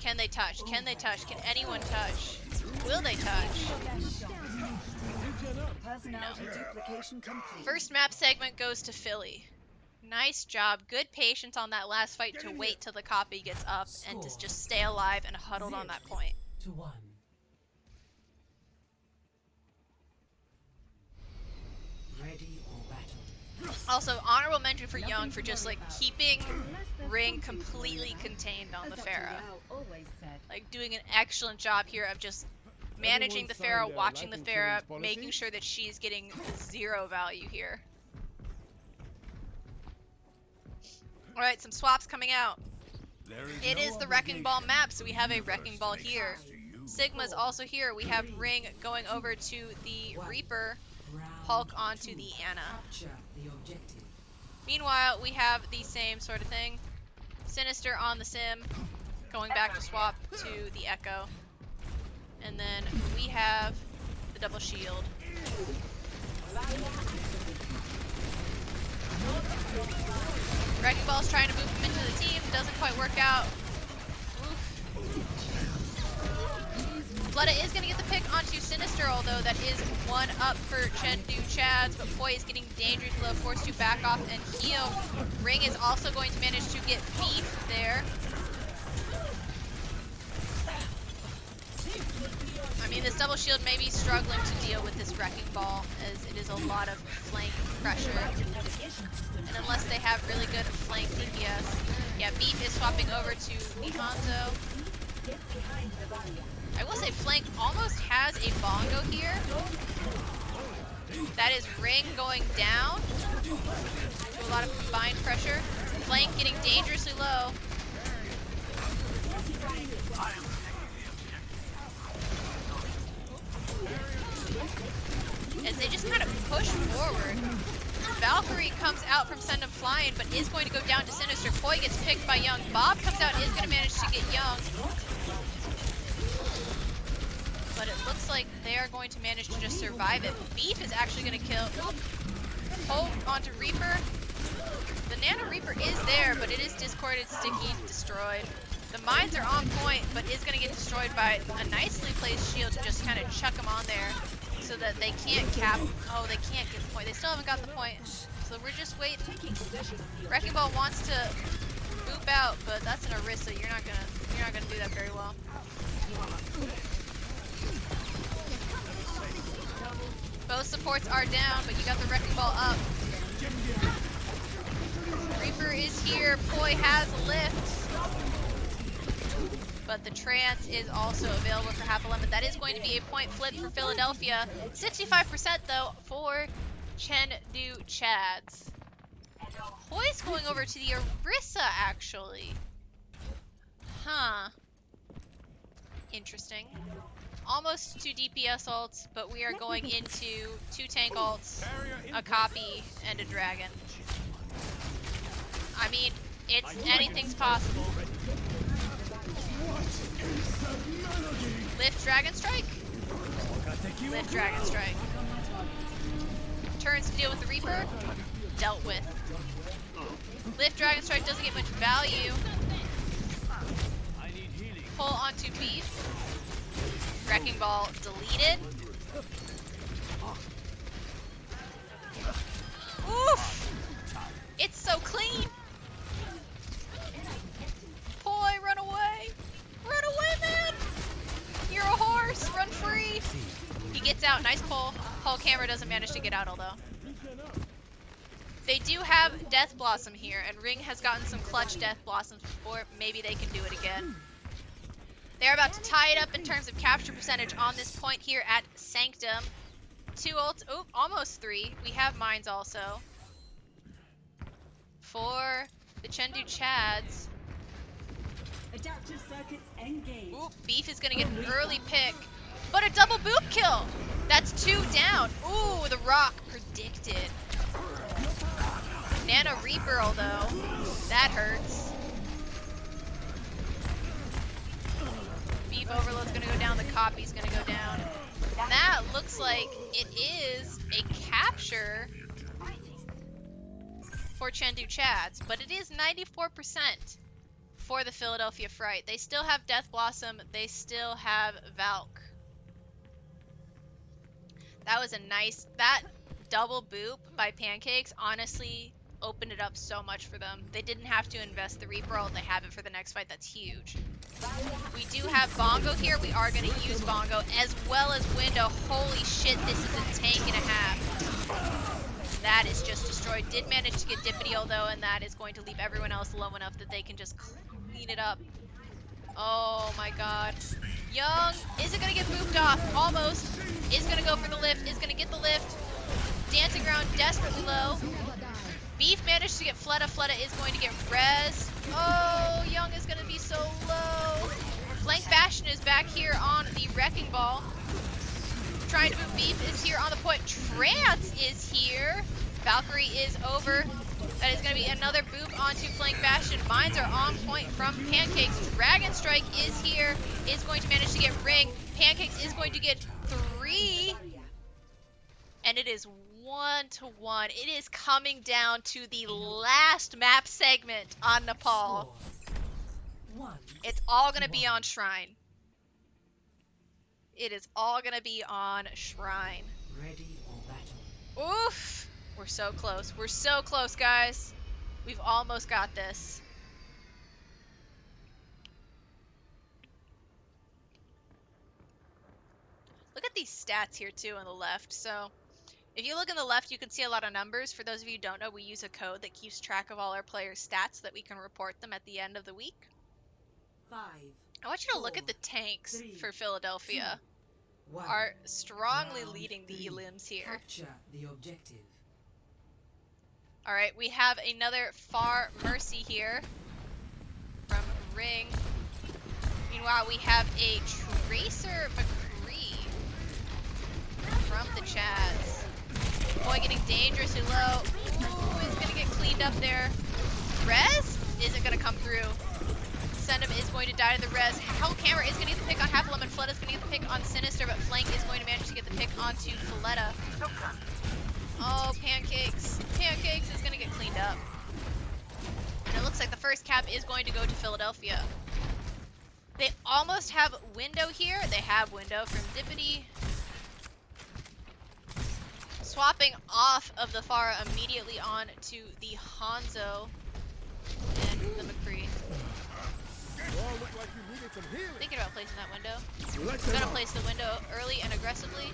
Can they touch? Can they touch? Can anyone touch? Will they touch? Personality duplication complete. First map segment goes to Philly. Nice job. Good patience on that last fight to wait till the copy gets up and to just stay alive and huddled on that point. 2-1. Ready or battle. Also, honorable mention for Young for just like keeping Ring completely contained on the Pharah. Always said. Like doing an excellent job here of just managing the Pharah, watching the Pharah, making sure that she's getting 0 value here. Alright, some swaps coming out. It is the Wrecking Ball map, so we have a Wrecking Ball here. Sigma's also here. We have Ring going over to the Reaper, Hulk onto the Ana. Capture the objective. Meanwhile, we have the same sort of thing. Sinister on the Sim, going back to swap to the Echo. And then we have the double shield. Wrecking Ball's trying to move him into the team, doesn't quite work out. Fleta is going to get the pick onto Sinister, although that is 1 up for Chengdu Chads, but Poi is getting dangerously low, forced to back off and heal. Ring is also going to manage to get Beef there. I mean, this double shield may be struggling to deal with this Wrecking Ball, as it is a lot of flank pressure. And unless they have really good flank DPS. Yeah, Beef is swapping over to the Hanzo. I will say flank almost has a bongo here. That is Ring going down. To a lot of combined pressure. Flank getting dangerously low. As they just kind of push forward. Valkyrie comes out from Send 'em Flying, but is going to go down to Sinister. Poi gets picked by Young. Bob comes out, is going to manage to get Young. But it looks like they are going to manage to just survive it. Beef is actually going to kill. Hold onto Reaper. The Nano Reaper is there, but it is discorded, sticky, destroyed. The mines are on point, but is going to get destroyed by a nicely placed shield to just kind of chuck them on there so that they can't cap. Oh, they can't get the point. They still haven't got the point. So we're just waiting. Wrecking Ball wants to boop out, but that's an Orisa. You're not gonna do that very well. Both supports are down, but you got the Wrecking Ball up. Reaper is here. Poi has lift. But the trance is also available for half a lemon. That is going to be a point flip for Philadelphia. 65% though for Chengdu Chads. Poi's going over to the Orisa actually. Huh. Interesting. Almost 2 DPS ults, but we are going into 2 tank ults, a copy, and a dragon. I mean, anything's possible. Lift Dragon Strike. Lift Dragon Strike. Turns to deal with the Reaper. Dealt with. Lift Dragon Strike doesn't get much value. Pull onto Beef. Wrecking Ball deleted. Oof! It's so clean! Poi, run away! Run away, man! You're a horse! Run free! He gets out. Nice pull. Hull Camera doesn't manage to get out, although. They do have Death Blossom here, and Ring has gotten some clutch Death Blossoms before. Maybe they can do it again. They're about to tie it up in terms of capture percentage on this point here at Sanctum. 2 ults. Oh, almost 3. We have mines also. For the Chengdu Chads. Adaptive circuits engaged. Ooh, Beef is going to get an early pick. But a double boop kill! That's 2 down. Ooh, the rock predicted. Nano Reaper, although. That hurts. Beef Overload's going to go down. The copy's going to go down. And that looks like it is a capture for Chengdu Chads. But it is 94% for the Philadelphia Fright. They still have Death Blossom. They still have Valk. That was a nice... That double boop by Pancakes honestly opened it up so much for them. They didn't have to invest the Reaper ult. They have it for the next fight. That's huge. We do have Bongo here. We are going to use Bongo as well as Window. Holy shit, this is a tank and a half. That is just destroyed. Did manage to get Dippity though, and that is going to leave everyone else low enough that they can just clean it up. Oh my god. Young, is it going to get booped off? Almost. Is going to go for the lift. Is going to get the lift. Dancing around desperately low. Beef managed to get Fleta. Fleta is going to get res. Oh, Young is going to be so low. Flank Bastion is back here on the Wrecking Ball. Trying to boot Beef is here on the point. Trance is here. Valkyrie is over. That is going to be another boop onto Flank Bastion. Mines are on point from Pancakes. Dragon Strike is here. Is going to manage to get Ring. Pancakes is going to get 3. And it is 1-1. It is coming down to the last map segment on Nepal. It's all going to be on Shrine. It is all going to be on Shrine. Ready for battle. Oof. We're so close. We're so close, guys. We've almost got this. Look at these stats here, too, on the left. So, if you look on the left, you can see a lot of numbers. For those of you who don't know, we use a code that keeps track of all our players' stats so that we can report them at the end of the week. 5, I want you to look at the tanks for Philadelphia. Are strongly leading the elims here. Capture the objective. Alright, we have another Far Mercy here from Ring. Meanwhile, we have a Tracer McCree from the Chads. Boy getting dangerously low. Ooh, is gonna get cleaned up there. Res isn't gonna come through. Sendham is going to die to the res. Hellhammer is going to get the pick on Half Lemon. Fleta is going to get the pick on Sinister, but Flank is going to manage to get the pick onto Fleta. Oh, Pancakes. Pancakes is going to get cleaned up. And it looks like the first cap is going to go to Philadelphia. They almost have Window here. They have Window from Dippity. Swapping off of the Pharah immediately on to the Hanzo and the McCree. Thinking about placing that window. Gonna place the window early and aggressively.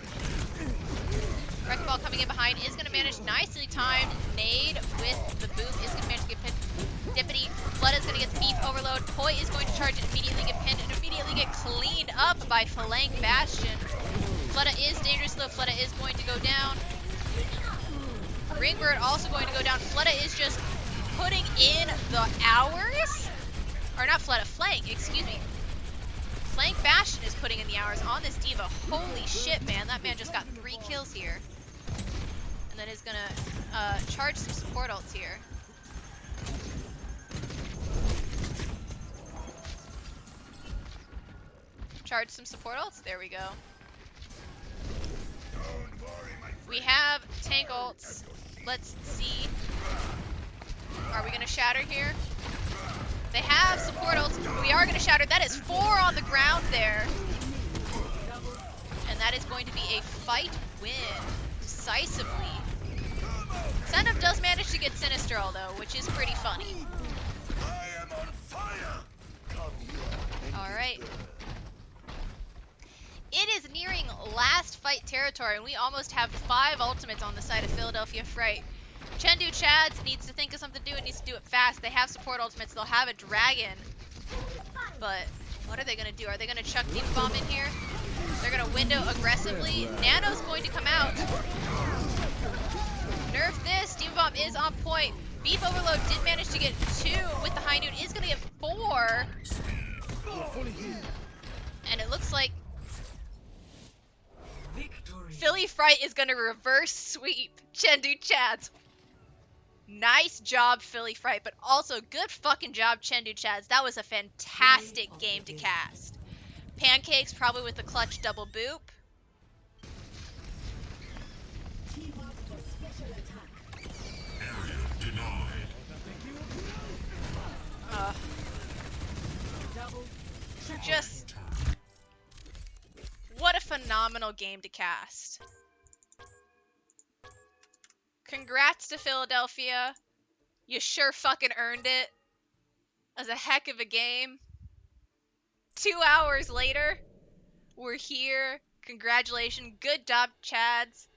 Wrecking Ball coming in behind is gonna manage nicely timed nade with the boot. Is gonna manage to get pinned. Dippity. Flood is gonna get the beef overload. Poi is going to charge and immediately get pinned and immediately get cleaned up by Flank Bastion. Fleta is dangerous though. Fleta is going to go down. Ringbird also going to go down. Fleta is just putting in the hours. Or not Fleta, Flank, excuse me. Flank Bastion is putting in the hours on this diva. Holy shit, man. That man just got 3 kills here. And then is gonna charge some support ults here. Charge some support ults. There we go. We have tank ults. Let's see. Are we gonna shatter here? They have support ults. We are gonna shatter. That is 4 on the ground there. And that is going to be a fight win decisively. Sendham does manage to get Sinister though, which is pretty funny. Alright. It is nearing last fight territory, and we almost have 5 ultimates on the side of Philadelphia Fright. Chengdu Chads needs to think of something to do and needs to do it fast. They have support ultimates. They'll have a dragon. But what are they going to do? Are they going to chuck Deep Bomb in here? They're going to window aggressively. Nano's going to come out. Nerf this. Deep Bomb is on point. Beef Overload did manage to get 2 with the High Noon. Is going to get 4. And it looks like Victory. Philly Fright is going to reverse sweep Chengdu Chads. Nice job, Philly Fright, but also good fucking job, Chengdu Chads. That was a fantastic game to cast. Pancakes probably with the clutch double boop. Just what a phenomenal game to cast. Congrats to Philadelphia. You sure fucking earned it. As a heck of a game. 2 hours later, we're here. Congratulations. Good job, Chads.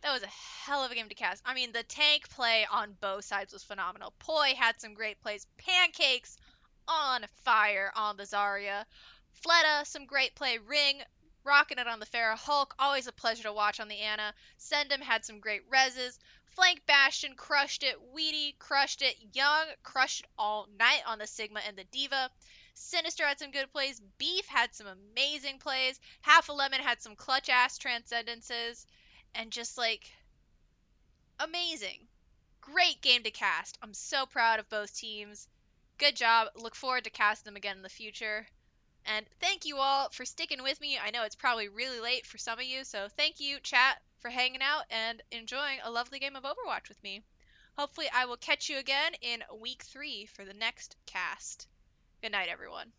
That was a hell of a game to cast. I mean, the tank play on both sides was phenomenal. Poi had some great plays. Pancakes on fire on the Zarya. Fleta, some great play. Ring, rocking it on the Pharah. Hulk, always a pleasure to watch on the Ana. Sendem had some great reses. Flank Bastion crushed it. Weedy crushed it. Young crushed it all night on the Sigma and the Diva. Sinister had some good plays. Beef had some amazing plays. Half a Lemon had some clutch ass transcendences. And just like amazing. Great game to cast. I'm so proud of both teams. Good job. Look forward to casting them again in the future. And thank you all for sticking with me. I know it's probably really late for some of you, so thank you, chat, for hanging out and enjoying a lovely game of Overwatch with me. Hopefully, I will catch you again in week 3 for the next cast. Good night, everyone.